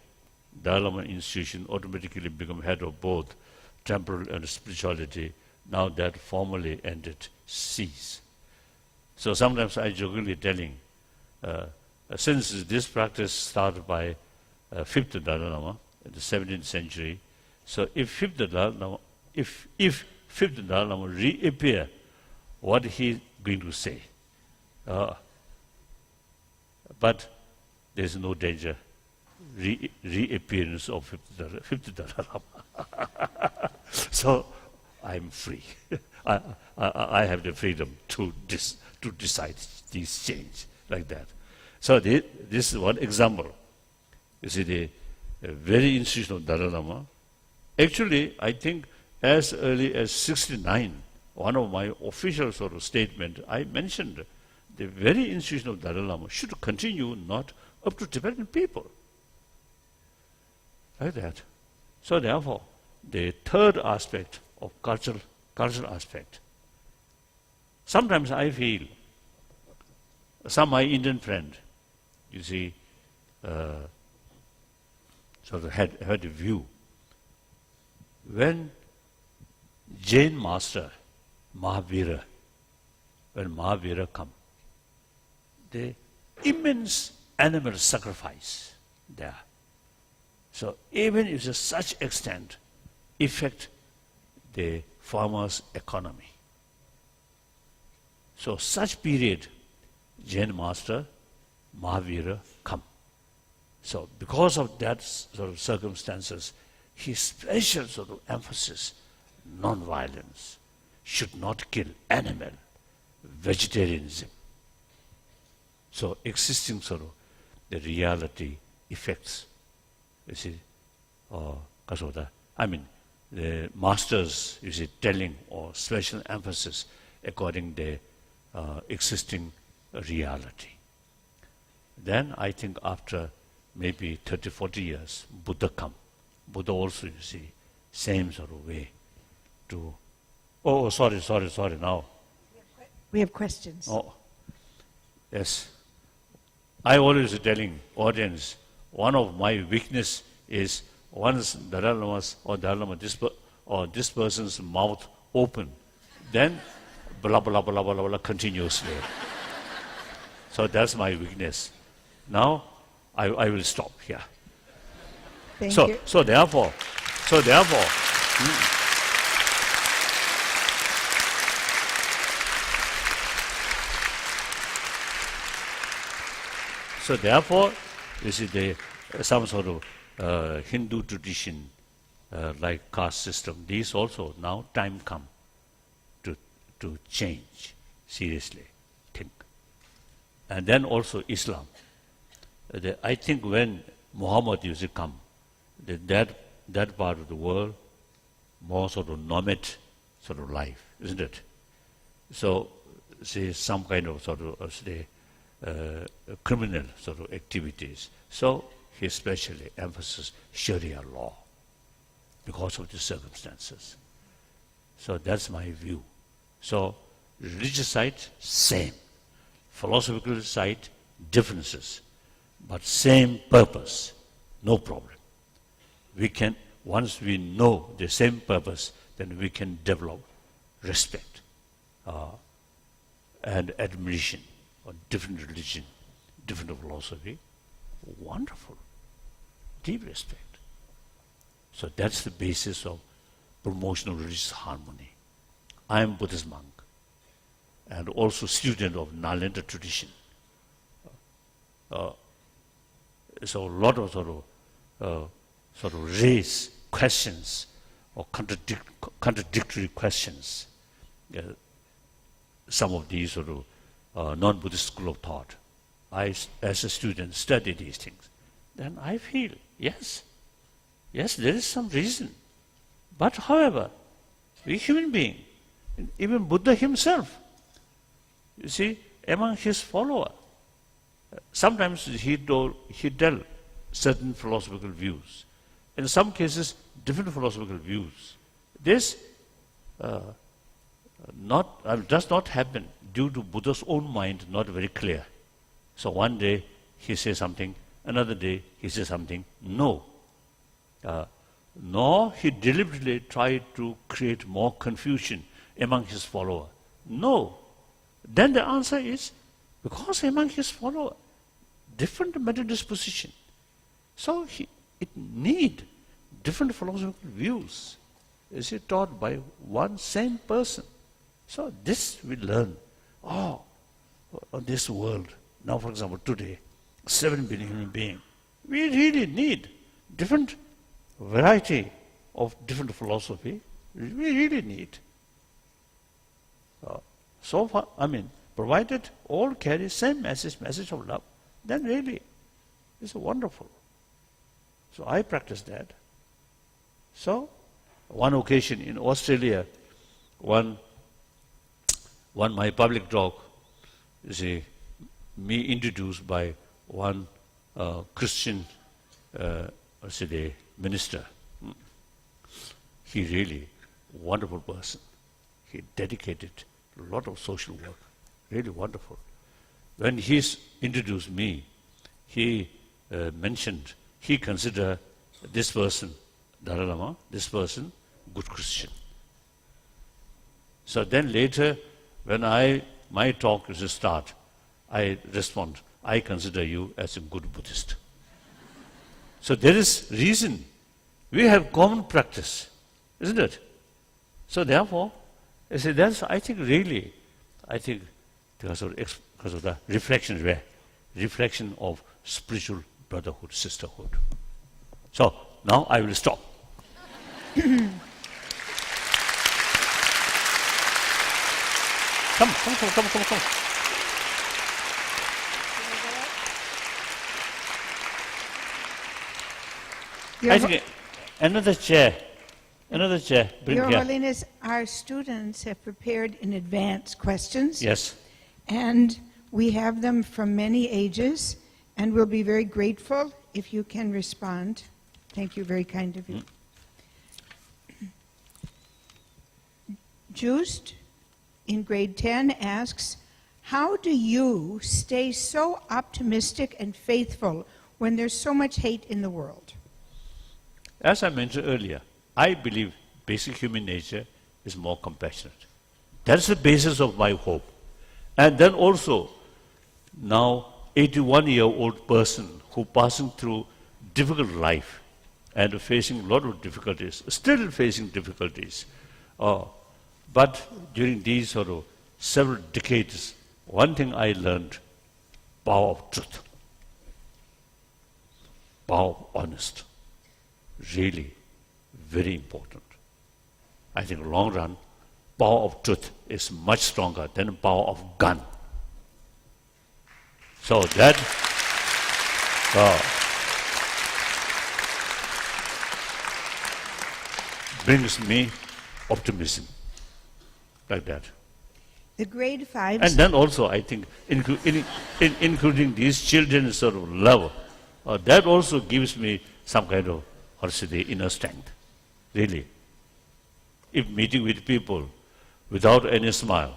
Dalai Lama institution automatically become head of both temporal and spirituality. Now that formally ended, cease. So sometimes I jokingly telling, since this practice started by 5th Dalai Lama in the 17th century, so if 5th Dalai Lama, if 5th Dalai Lama reappear, what he going to say? But there is no danger reappearance of 5th Dalai Lama. So I'm free. I have the freedom to decide this change like that. So this is one example. You see, the very institution of Dalai Lama. Actually, I think as early as 69, one of my official sort of statement, I mentioned the very institution of Dalai Lama should continue not up to Tibetan people. Like that. So therefore, the third aspect of cultural aspect. Sometimes I feel, some my Indian friend, you see, sort of had a view. When Jain master, Mahavira, when Mahavira come, the immense animal sacrifice there. So even if to such extent affect the farmer's economy. So such period, Jain master, Mahavira come. So because of that sort of circumstances, his special sort of emphasis, non-violence, should not kill animal, vegetarianism. So existing sort of the reality effects, you see, because of that. I mean, the masters, you see, telling or special emphasis according to existing reality. Then I think after maybe 30, 40 years, Buddha come. Buddha also, you see, same sort of way to... Oh, sorry, now. We have questions. Oh, yes. I always telling audience, one of my weakness is once Dalai Lama's or Dalai Lama, this person's mouth open, then blah, blah, blah, blah, blah, continuously. So that's my weakness. Now, I will stop here. Thank you. So therefore, you see, some sort of Hindu tradition, like caste system, these also now time come to change, seriously, think. And then also Islam. I think when Muhammad used to come, that part of the world, more sort of nomad sort of life, isn't it? So, say, some kind of sort of, criminal sort of activities. So, he especially emphasizes Sharia law because of the circumstances. So, that's my view. So, religious side, same. Philosophical side, differences. But same purpose, no problem. We can, once we know the same purpose, then we can develop respect and admiration for different religion, different philosophy. Wonderful, deep respect. So that's the basis of promotion of religious harmony. I am Buddhist monk and also student of Nalanda tradition. So a lot of sort of raise questions or contradictory questions. Some of these sort of non-Buddhist school of thought. I, as a student, study these things. Then I feel, yes, there is some reason. But however, we human being, even Buddha himself, you see, among his followers, sometimes he tell certain philosophical views. In some cases, different philosophical views. This does not happen due to Buddha's own mind not very clear. So one day he says something, another day he says something. No. Nor he deliberately tried to create more confusion among his followers. No. Then the answer is, because among his followers, different mental disposition. So it need different philosophical views. Is it taught by one same person? So this we learn. On this world, now for example today, 7 billion human beings, we really need different variety of different philosophy. We really need. So far, provided all carry same message of love, then really it's wonderful. So I practice that. So one occasion in Australia, one my public talk, you see, me introduced by one Christian minister. He really wonderful person. He dedicated a lot of social work. Really wonderful. When he introduced me, he mentioned, he considered this person, Dalai Lama, this person, good Christian. So then later, when my talk is to start, I respond, I consider you as a good Buddhist. So there is reason. We have common practice, isn't it? So therefore, I say that's, I think because of the reflection of spiritual brotherhood, sisterhood. So now I will stop. Come. I think another chair, bring Your here. Holiness, our students have prepared in advance questions. Yes. and we have them from many ages, and we'll be very grateful if you can respond. Thank you, very kind of you. Just in grade 10 asks, how do you stay so optimistic and faithful when there's so much hate in the world? As I mentioned earlier, I believe basic human nature is more compassionate. That's the basis of my hope. And then also, now 81-year-old person who passing through difficult life and facing a lot of difficulties, still facing difficulties. But during these sort of several decades, one thing I learned, power of truth, power of honest, really very important. I think long run, power of truth is much stronger than the power of gun. So that brings me optimism, like that. The grade 5... And then also, I think, including these children's sort of love, that also gives me some kind of, how to say, the inner strength, really. If meeting with people without any smile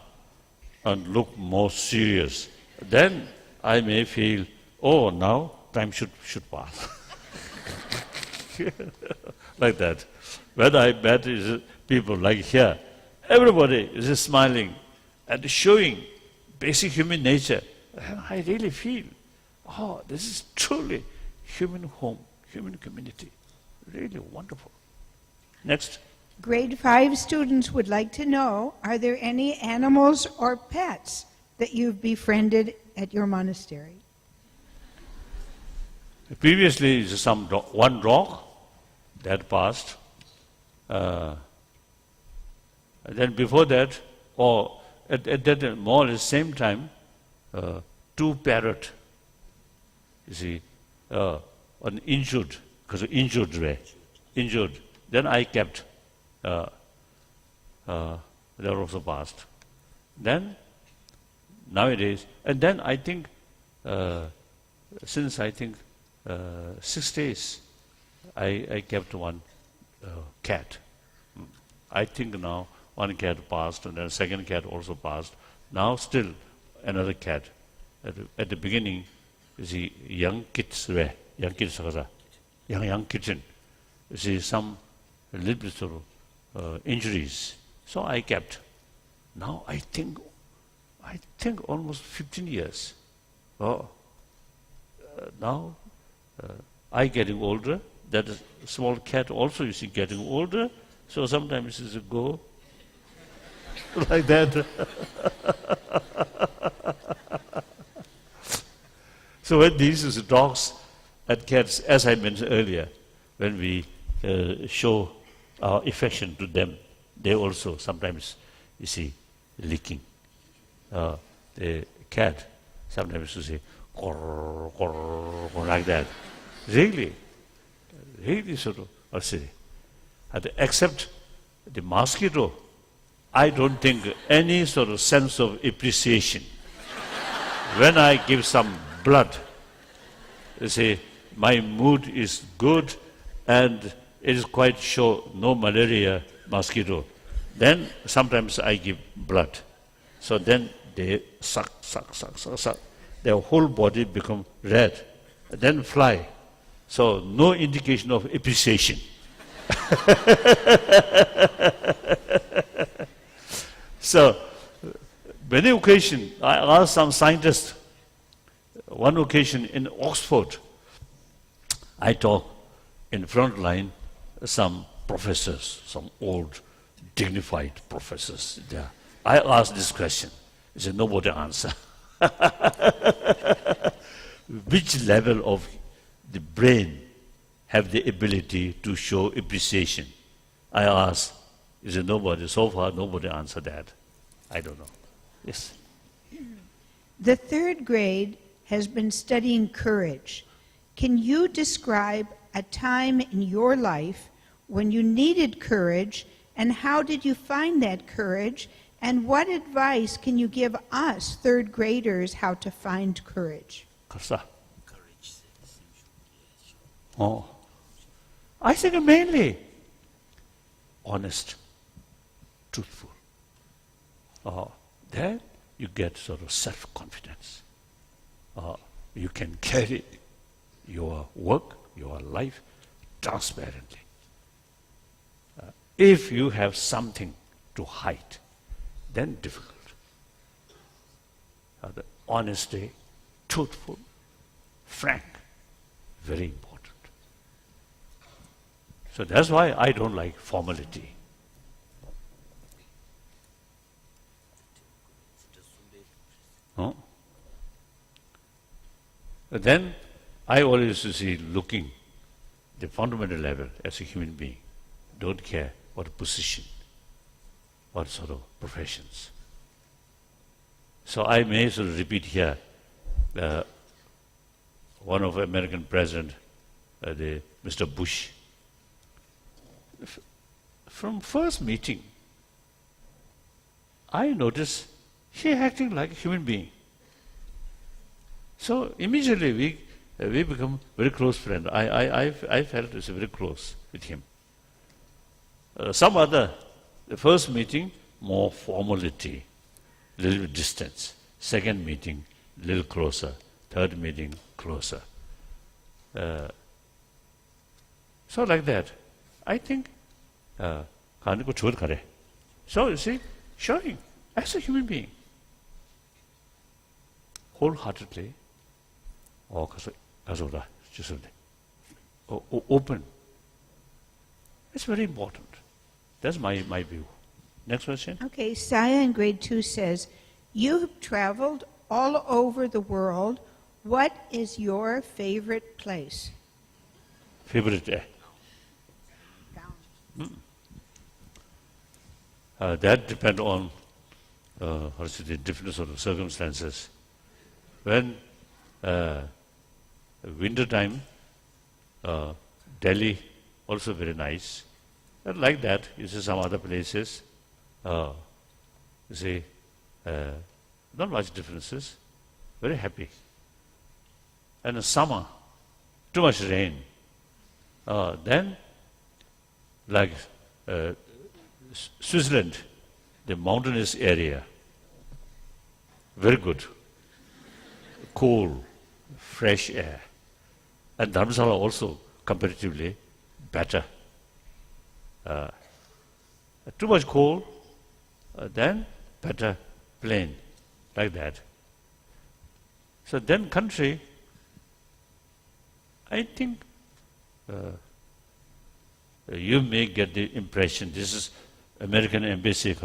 and look more serious, then I may feel, oh, now time should pass. Like that. When I met people like here, everybody is smiling and showing basic human nature. I really feel, oh, this is truly human home, human community. Really wonderful. Next. Grade 5 students would like to know, are there any animals or pets that you've befriended at your monastery? Previously, one dog that passed. Then before that, or at that more or less same time, 2 parrot. You see, an injured, because injured way, injured. Then I kept. They are also passed. Then nowadays, and then I think since 6 days, I kept one cat. I think now one cat passed, and then second cat also passed. Now still another cat. At the beginning, you see, young kids, young kitten. You see, some a little bit sort of injuries. So I kept. Now I think almost 15 years. Now I getting older. That small cat also, you see, getting older. So sometimes it's a go like that. So when these is dogs and cats, as I mentioned earlier, when we show our affection to them, they also sometimes, you see, licking. The cat sometimes you say, "Korr, korr," or like that. Really sort of, I'll say. Except the mosquito, I don't think any sort of sense of appreciation. When I give some blood, they say, my mood is good and it is quite sure no malaria mosquito. Then sometimes I give blood. So then they suck. Their whole body become red, then fly. So no indication of appreciation. So many occasions, I asked some scientists, one occasion in Oxford, I talk in front line some professors, some old dignified professors there. I asked this question. He said, nobody answer. Which level of the brain have the ability to show appreciation? I asked. He said, nobody. So far, nobody answered that. I don't know. Yes. The 3rd grade has been studying courage. Can you describe a time in your life when you needed courage, and how did you find that courage, And what advice can you give us, third graders, how to find courage? Karsa. Oh. I think mainly honest, truthful. Then you get sort of self-confidence. You can carry your work, your life transparently. If you have something to hide, then difficult. The honesty, truthful, frank, very important. So that's why I don't like formality. No? But then I always used to see looking the fundamental level as a human being. Don't care what position, what sort of professions. So I may sort of repeat here, one of American president, Mr. Bush, from first meeting, I noticed he acting like a human being. So immediately we become very close friends. I felt it's very close with him. Some other, the first meeting, more formality, little bit distance. Second meeting, little closer. Third meeting, closer. So like that, I think, so you see, showing as a human being, wholeheartedly, open. It's very important. That's my view. Next question. Okay, Saya in grade 2 says, you have traveled all over the world. What is your favorite place? Favorite? That depends on the different sort of circumstances. When winter time, Delhi also very nice. And like that, you see some other places, you see, not much differences, very happy. And in summer, too much rain. Then, like Switzerland, the mountainous area, very good, cool, fresh air. And Dharamsala also comparatively better. Too much cold, then better plain, like that. So then country, I think you may get the impression this is American Embassy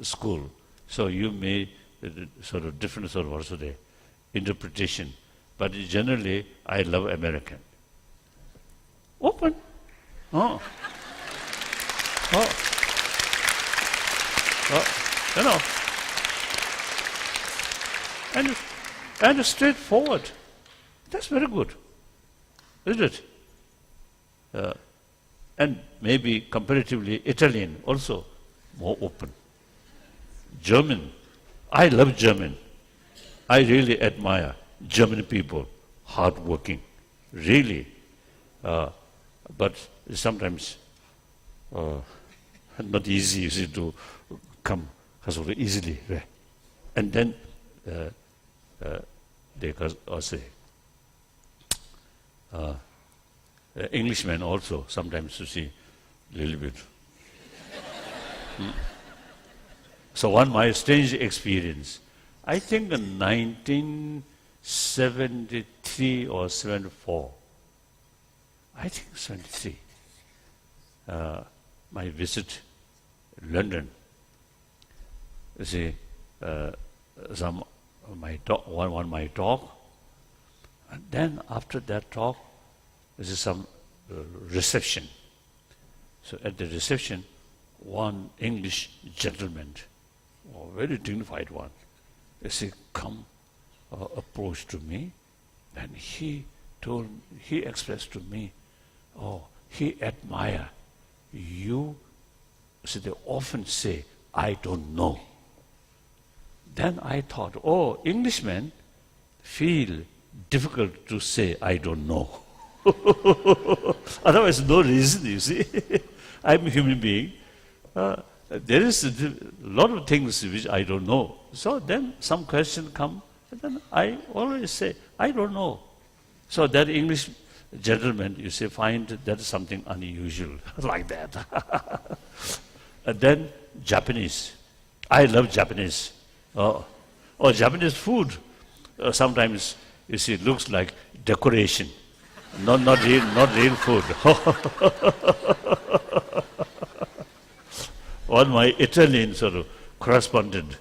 school. So you may sort of different sort of also the interpretation. But generally, I love American. Open. Oh. You know. And straightforward. That's very good. Isn't it? And maybe comparatively Italian also more open. German. I love German. I really admire German people, hardworking, really. But sometimes not easy, you see, to come easily. And then they also Englishmen also sometimes you see a little bit. So one my strange experience. I think in 1973 or 74, I think 73, my visit London. You see, my talk, and then after that talk, there is some reception. So at the reception, one English gentleman, a very dignified one, come approach to me, and he expressed to me, he admire you. So they often say I don't know. Then I thought, oh, Englishmen feel difficult to say, I don't know. Otherwise, no reason, you see. I'm a human being. There is a lot of things which I don't know. So then some question come, and then I always say, I don't know. So that English gentleman, you say, find that is something unusual, like that. And then Japanese. I love Japanese. Or Japanese food. Sometimes, you see, it looks like decoration. Not real food. One my Italian sort of correspondent,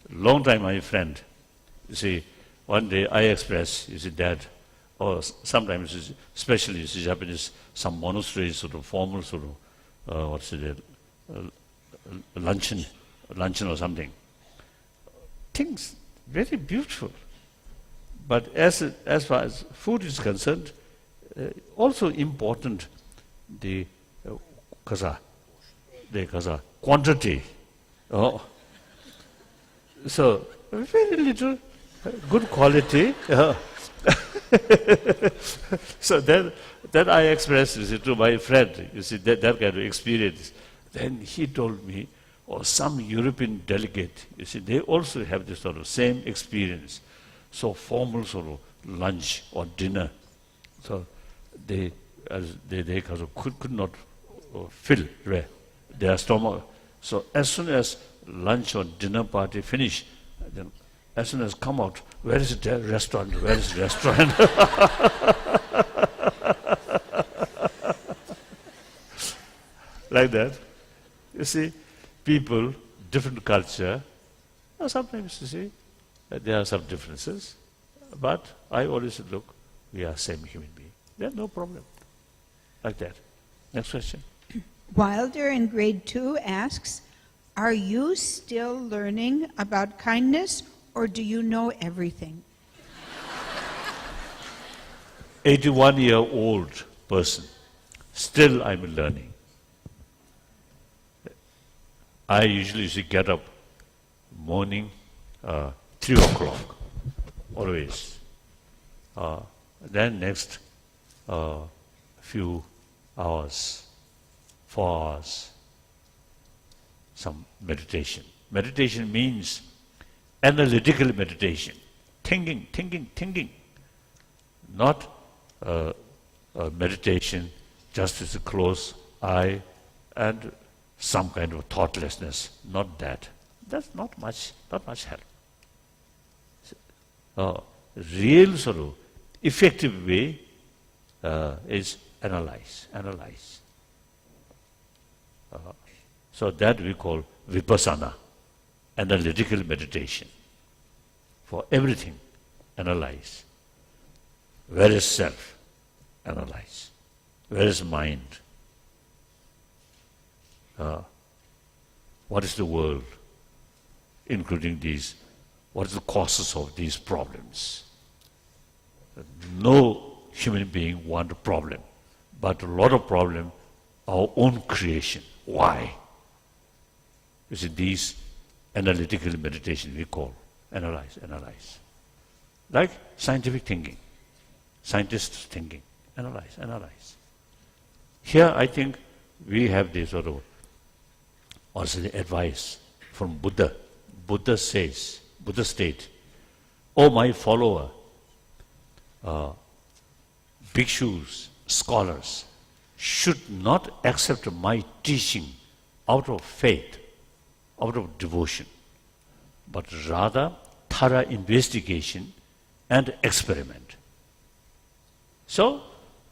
long time my friend, you see, one day I express, you see, Dad, or sometimes, especially you see, Japanese, some monastery sort of formal sort of, luncheon or something. Things very beautiful. But as far as food is concerned, also important the quantity. So very little, good quality. So then I expressed, you see, to my friend, you see, that kind of experience. Then he told me, some European delegate, you see, they also have this sort of same experience. So formal sort of lunch or dinner. So they kind of could not fill their stomach. So as soon as lunch or dinner party finish, then as soon as come out, where is the restaurant? Where is the restaurant? Like that. You see, people, different culture, sometimes you see, there are some differences, but I always say, look, we are same human being. There's no problem. Like that. Next question. Wilder in grade 2 asks, are you still learning about kindness, or do you know everything? 81-year-old person. Still I'm learning. I usually get up morning, 3 o'clock, always. Then next few hours, 4 hours, some meditation. Meditation means analytical meditation. Thinking. Not meditation just with a closed eye and some kind of thoughtlessness. Not that. That's not much help. Real sort of effective way is analyze. So that we call vipassana, analytical meditation. For everything, analyze. Where is self? Analyze. Where is mind? What is the world, including these? What is the causes of these problems? No human being want a problem, but a lot of problem, our own creation. Why? You see, these analytical meditation we call analyze. Like scientific thinking, scientists thinking, analyze. Here I think we have this sort of also the advice from Buddha. Buddha state, oh my follower, bhikshus, scholars, should not accept my teaching out of faith, out of devotion, but rather thorough investigation and experiment. So,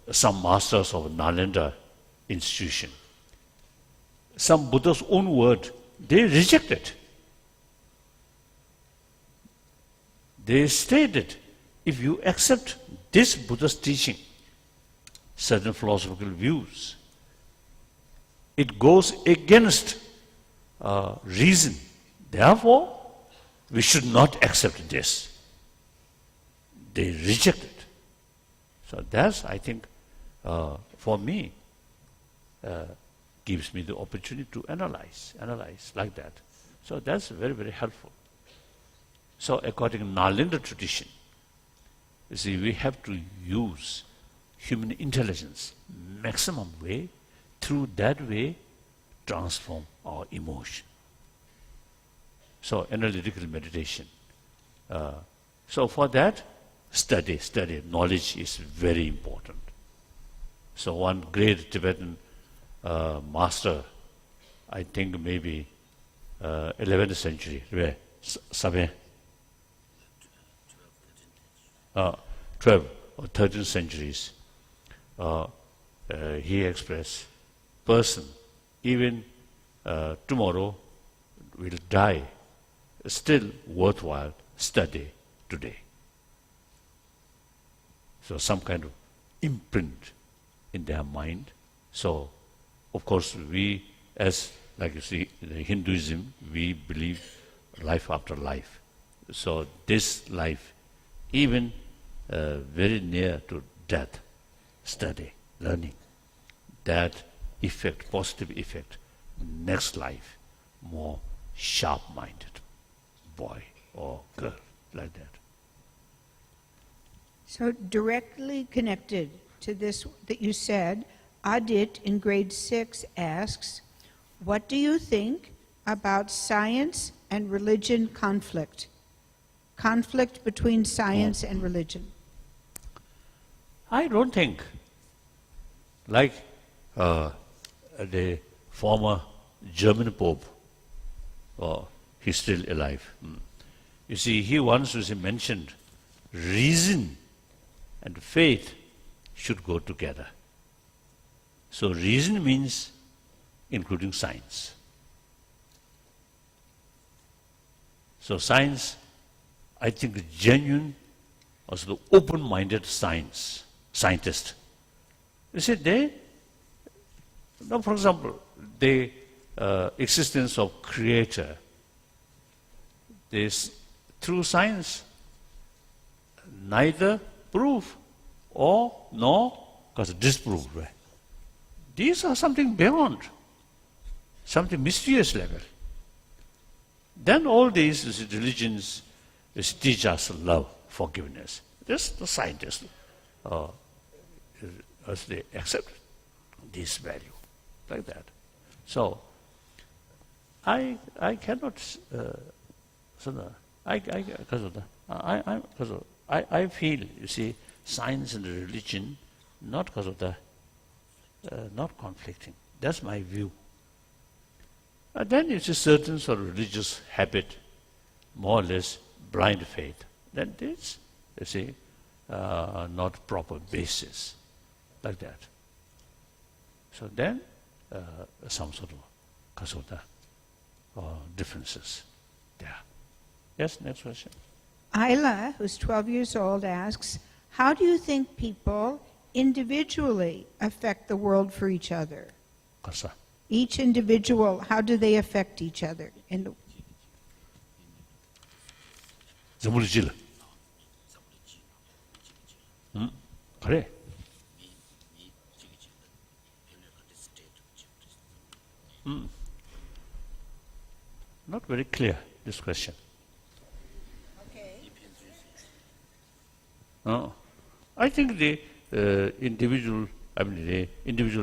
some masters of Nalanda institution, some Buddha's own word, they rejected. They stated, if you accept this Buddha's teaching, certain philosophical views, it goes against reason. Therefore, we should not accept this. They rejected. So that's, I think, for me, gives me the opportunity to analyze like that. So that's very, very helpful. So according to Nalanda tradition, you see, we have to use human intelligence maximum way, through that way transform our emotion. So analytical meditation. So for that, study, knowledge is very important. So one great Tibetan master, I think maybe 11th century, where 12 or 13th centuries, he expressed, person, even tomorrow will die, still worthwhile study today. So some kind of imprint in their mind. So, of course, we, as like you see, in Hinduism, we believe life after life. So this life, even very near to death, study, learning, that effect, positive effect, next life, more sharp-minded boy or girl, like that. So directly connected to this that you said, Adit in grade 6 asks, what do you think about science and religion conflict? Conflict between science and religion. I don't think, like the former German Pope, he's still alive. You see, he once mentioned, reason and faith should go together. So reason means including science. So science, I think, genuine, also the open-minded scientist. You see, for example, the existence of creator, this through science, neither prove or nor because disproved. Right? These are something beyond, something mysterious level. Then all these religions teach us love, forgiveness. Just the scientists, as they accept this value, like that. So, I cannot. I feel, you see, science and religion not because of the not conflicting. That's my view. Then it's a certain sort of religious habit, more or less blind faith. Then this, you see, not proper basis, like that. So then, some sort of kasota differences there. Yes, next question. Ayla, who's 12 years old, asks, how do you think people individually affect the world for each other? Kasa. Each individual, how do they affect each other? In the Zamulijila. Kare. Not very clear, this question. I think the individual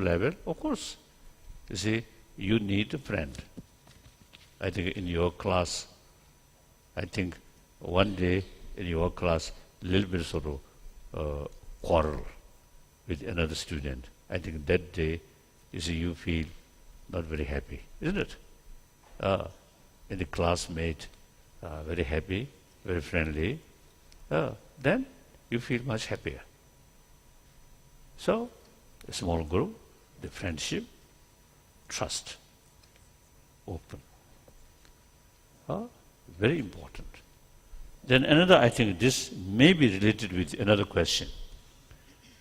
level, of course, you see, you need a friend. I think in your class, I think one day in your class, a little bit sort of quarrel with another student. I think that day, you see, you feel not very happy, isn't it? In the classmate, very happy, very friendly, then you feel much happier. So, a small group, the friendship, trust, open. Very important. Then another, I think this may be related with another question.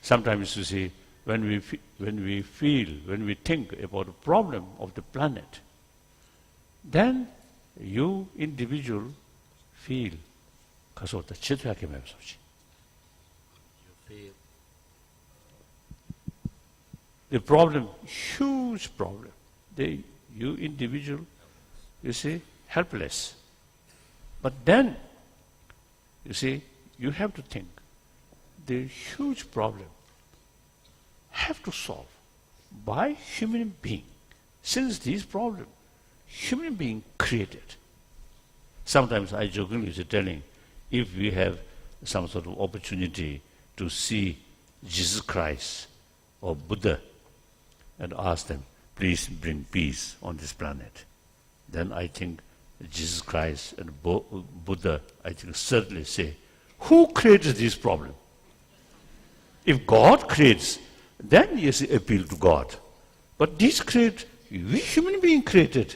Sometimes you see, when we think about the problem of the planet, then you individual feel kasota chitra ke the problem, huge problem. you individual, you see, helpless. But then, you see, you have to think, the huge problem have to solve by human being. Since these problems, human being created. Sometimes I jokingly say telling, if we have some sort of opportunity to see Jesus Christ or Buddha and ask them, please bring peace on this planet, then I think Jesus Christ and Buddha, I think certainly say, who created this problem? If God creates, then yes, appeal to God. But this we human being created.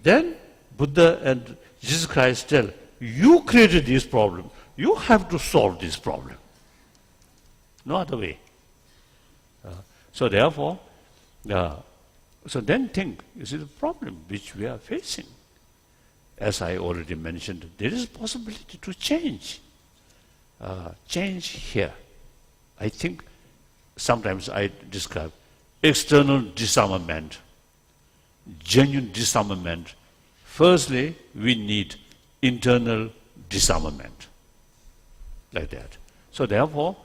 Then Buddha and Jesus Christ tell, you created this problem. You have to solve this problem. No other way. So therefore, so then think, you see the problem which we are facing. As I already mentioned, there is a possibility to change. Change here. I think sometimes I describe external disarmament, genuine disarmament. Firstly, we need internal disarmament, like that. So therefore,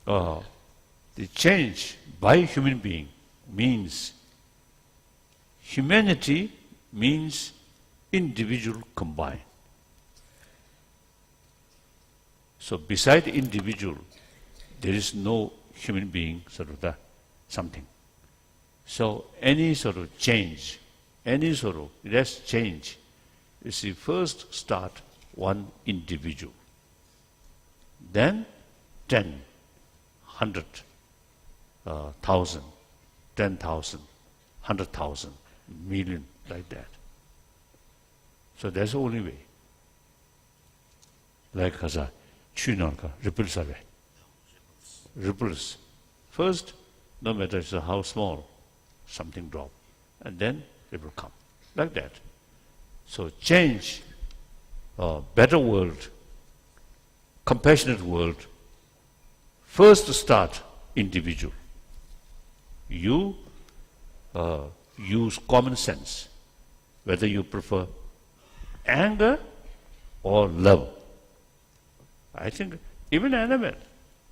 the change by human being means humanity means individual combined. So beside individual, there is no human being sort of something. So any sort of change, any sort of let's change, you see, first start one individual, then 10, 100, 1,000, 10,000, 100,000, million, like that. So that's the only way. Like Haza, ripples away. Ripples. First, no matter how small, something drop, and then it will come. Like that. So change, better world, compassionate world, first start individual. You use common sense, whether you prefer anger or love. I think even animal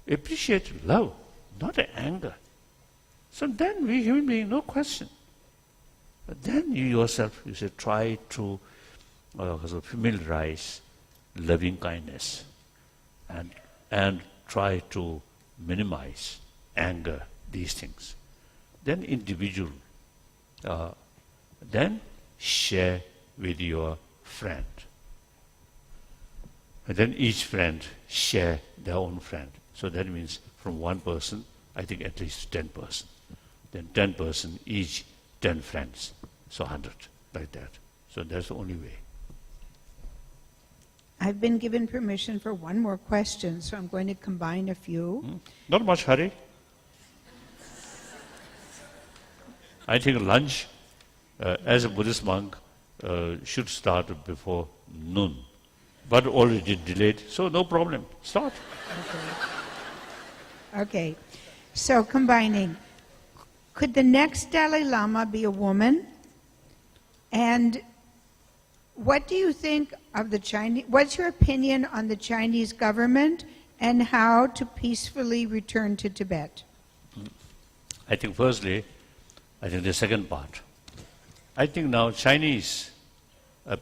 appreciate love, not anger. So then we human being, no question. But then you yourself, you say, try to familiarize loving kindness and try to minimize anger, these things. Then individual, then share with your friend. And then each friend share their own friend. So that means from one person, I think at least 10 person. Then 10 person, each 10 friends. So 100, like that. So that's the only way. I've been given permission for one more question, so I'm going to combine a few. Not much hurry. I think lunch, as a Buddhist monk, should start before noon. But already delayed, so no problem. Start. Okay. So combining, could the next Dalai Lama be a woman? And what do you think of the Chinese, what's your opinion on the Chinese government and how to peacefully return to Tibet? I think firstly, I think the second part. I think now Chinese,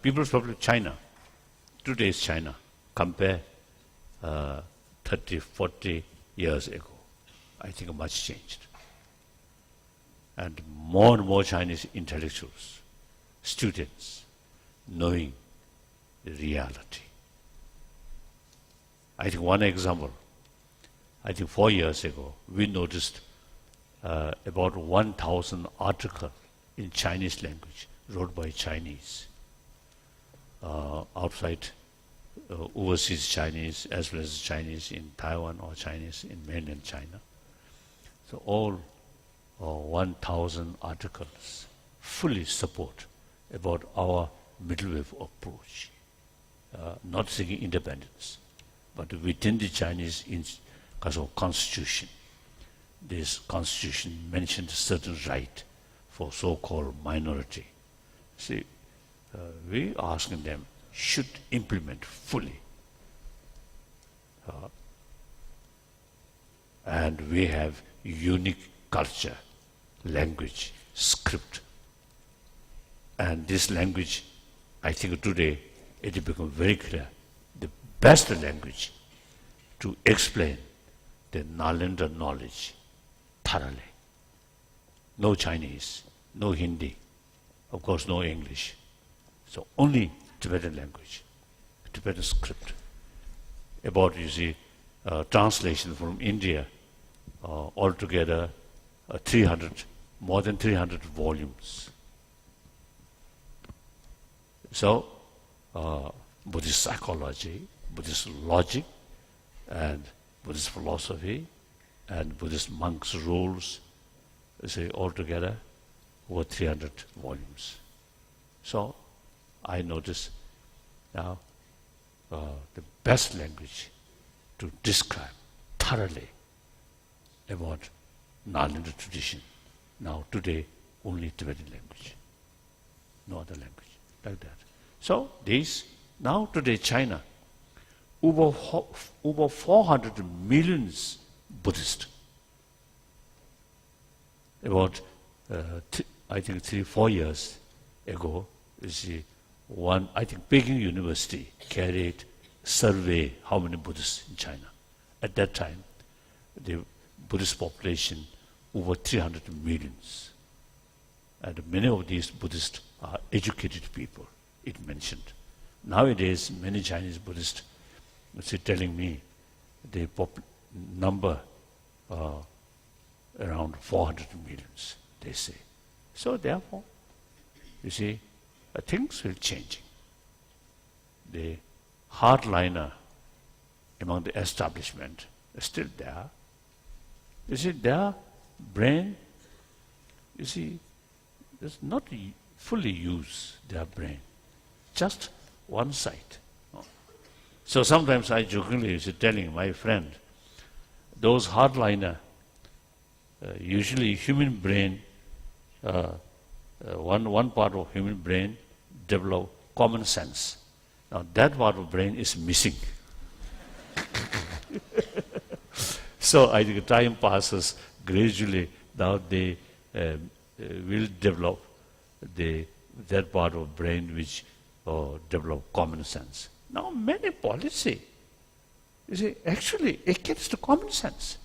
People's Republic of China, today's China, compare 30, 40 years ago. I think much changed. And more Chinese intellectuals, students, knowing the reality. I think one example, I think 4 years ago, we noticed about 1,000 articles in Chinese language wrote by Chinese, outside overseas Chinese as well as Chinese in Taiwan or Chinese in mainland China. So all 1,000 articles fully support about our middle way approach, not seeking independence, but within the Chinese constitution. This constitution mentioned certain right for so-called minority. See, we asking them should implement fully. And we have unique culture, language, script. And this language, I think today, it has become very clear, the best language to explain the Nalanda knowledge thoroughly. No Chinese, no Hindi, of course no English. So only Tibetan language, Tibetan script. About, you see, translation from India, altogether 300, more than 300 volumes. So, Buddhist psychology, Buddhist logic, and Buddhist philosophy, and Buddhist monks' rules, you see, altogether over 300 volumes. So, I notice now the best language to describe thoroughly about Nalanda tradition. Now, today, only Tibetan language, no other language like that. So, now today, China, over 400 millions Buddhists. About, I think 3-4 years ago, you see, I think Peking University carried survey how many Buddhists in China. At that time, the Buddhist population over 300 millions. And many of these Buddhists are educated people, it mentioned. Nowadays, many Chinese Buddhists telling me the number around 400 millions, they say. So therefore, you see, things will change. The hardliner among the establishment is still there. You see, their brain, you see, does not fully use their brain, just one side. So sometimes I jokingly is telling my friend, those hardliner, usually human brain, one part of human brain develop common sense. Now that part of brain is missing. So I think time passes gradually. Now they will develop that part of brain which develop common sense. Now many policy, you see, actually against common sense.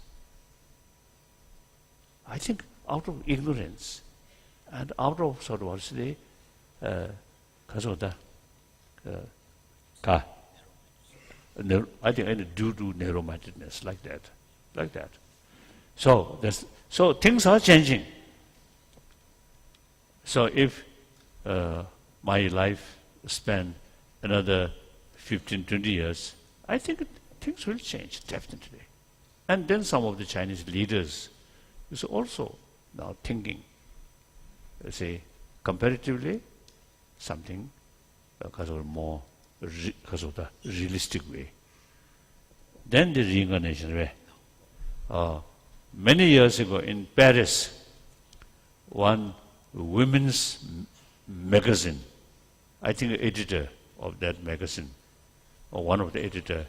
I think out of ignorance and out of sort of what's the I think due to narrow-mindedness, like that. So things are changing. So if my life span another 15, 20 years, I think things will change, definitely. And then some of the Chinese leaders is also now thinking, say, comparatively, something because of more because of the realistic way. Then the reincarnation way. Many years ago in Paris, one women's magazine, I think the editor of that magazine, or one of the editor,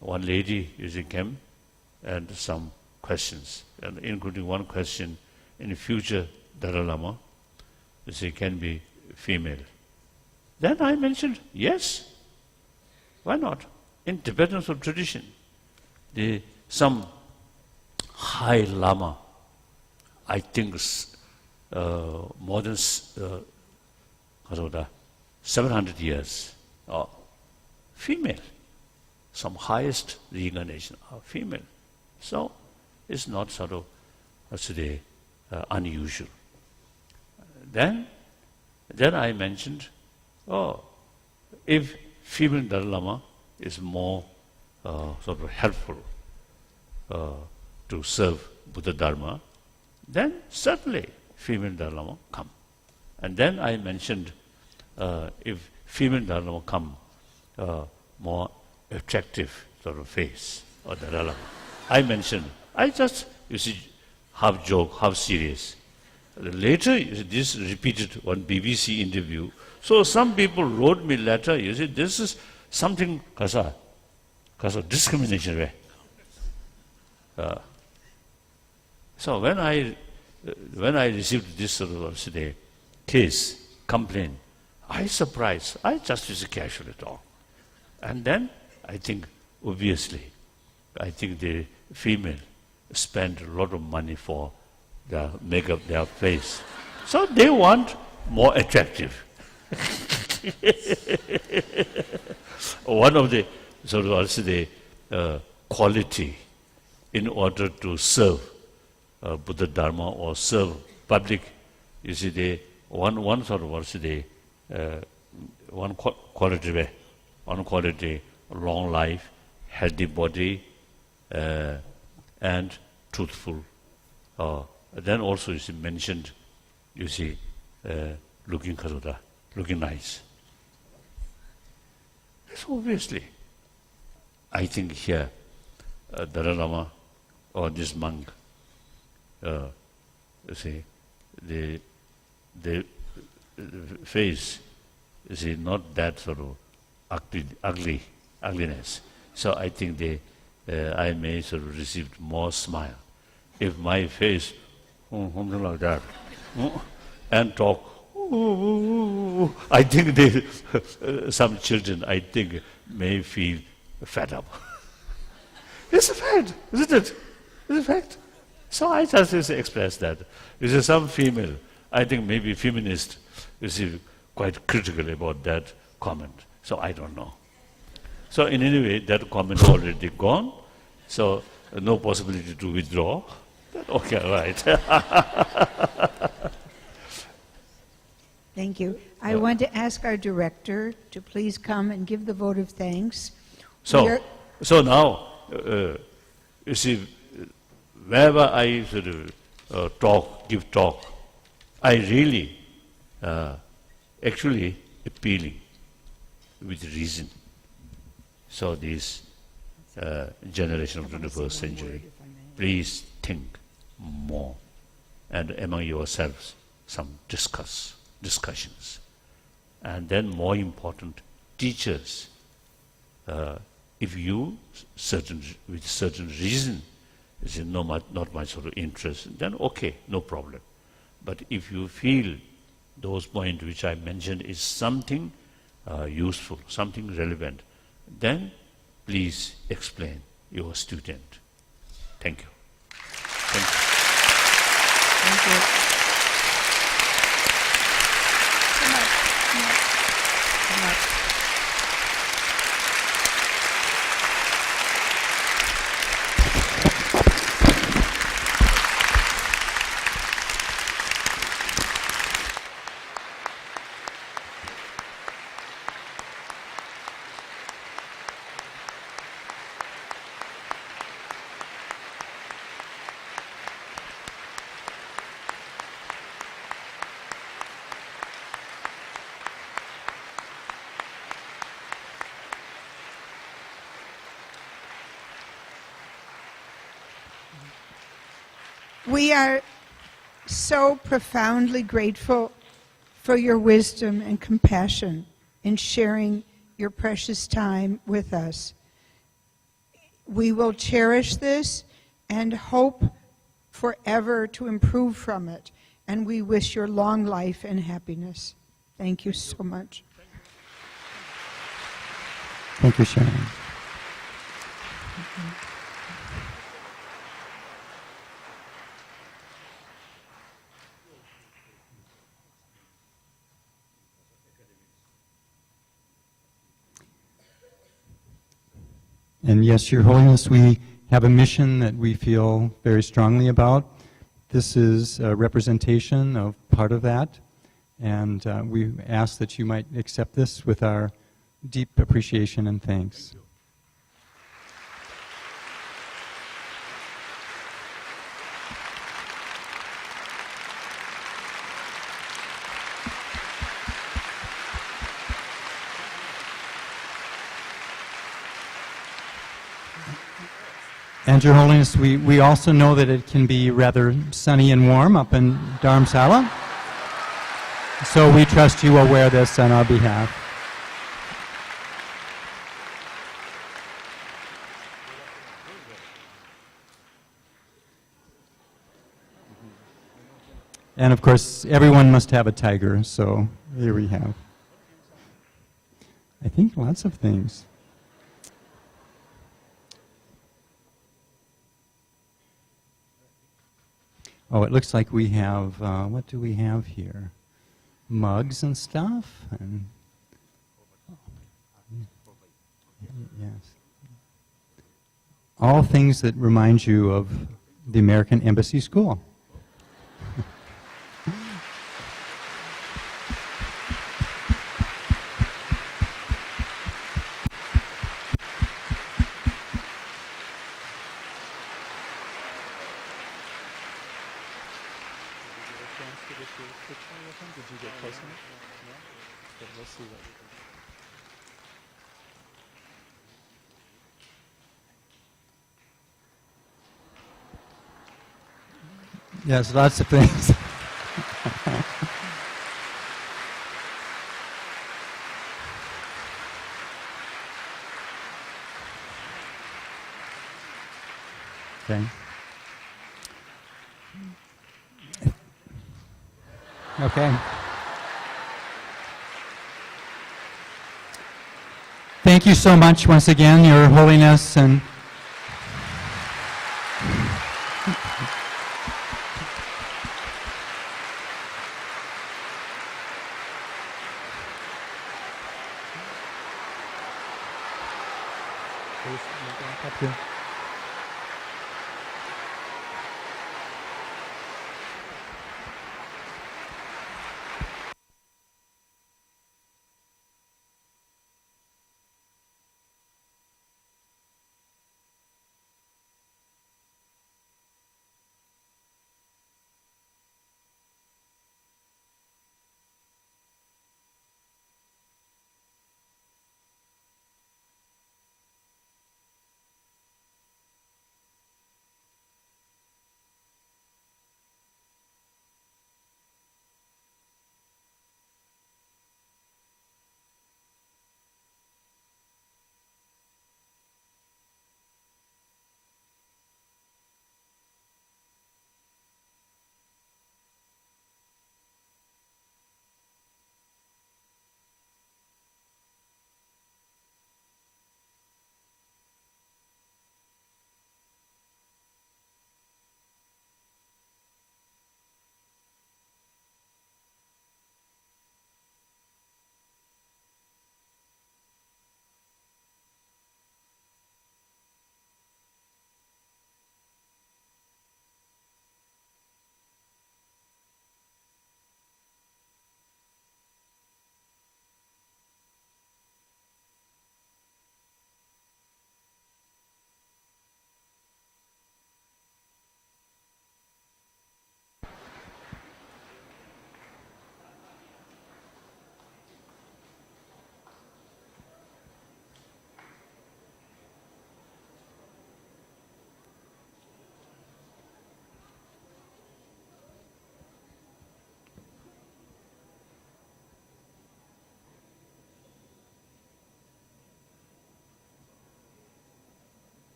one lady usually came and some questions, and including one question in the future Dalai Lama, she can be female. Then I mentioned, yes, why not? In Tibetan tradition, some high Lama, I think more than 700 years, female. Some highest reincarnation are female. So it's not sort of today unusual. Then I mentioned, if female Dalai Lama is more sort of helpful to serve Buddha Dharma, then certainly female Dalai Lama come. And then I mentioned, if female Dalai Lama come, more attractive sort of face or Dalai Lama. I mentioned, I just, you see, half joke, half serious. later, this repeated on BBC interview. So some people wrote me letter, you see, this is something, kasa discrimination. So when I received this sort of case, complaint, I surprised. I just casually talk. And then I think, obviously, I think the female spend a lot of money for the make up their face. So they want more attractive. One of the sort of also the quality in order to serve Buddha Dharma or serve public, you see, the one sort of also the one quality, long life, healthy body, and truthful. Then also you see mentioned, you see, looking nice. So obviously, I think here, Dalai Lama or this monk, you see, the face, you see, not that sort of ugliness. So I think I may sort of receive more smile. If my face, something like that, and talk, I think some children, I think, may feel fed up. It's a fact, isn't it? It's a fact. So I just express that. You see, some female, I think maybe feminist, you see, quite critical about that comment. So I don't know. So in any way, that comment already gone. So no possibility to withdraw. Okay, right. Thank you. I want to ask our director to please come and give the vote of thanks. So now, you see, wherever I sort of give talk, I really actually appealing with reason. So this generation of 21st century, please think more, and among yourselves, some discussions. And then more important, teachers, if you, with certain reason, is not much sort of interest, then okay, no problem. But if you feel those points which I mentioned is something useful, something relevant, then please explain your student. Thank you. Thank you. Thank you. Come up. We are so profoundly grateful for your wisdom and compassion in sharing your precious time with us. We will cherish this and hope forever to improve from it. And we wish your long life and happiness. Thank you so much. Thank you, Sharon. And yes, Your Holiness, we have a mission that we feel very strongly about. This is a representation of part of that, and we ask that you might accept this with our deep appreciation and thanks. And Your Holiness, we also know that it can be rather sunny and warm up in Dharamsala. So we trust you will wear this on our behalf. And of course, everyone must have a tiger, so here we have. I think lots of things. Oh, it looks like we have, what do we have here? Mugs and stuff? And yes. All things that remind you of the American Embassy School. Yes, lots of things. Okay. Okay. Thank you so much once again, Your Holiness, and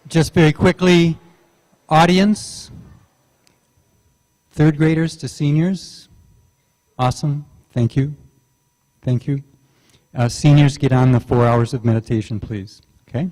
Just very quickly, audience, third graders to seniors. Awesome. Thank you. Thank you. Seniors, get on the 4 hours of meditation, please. Okay?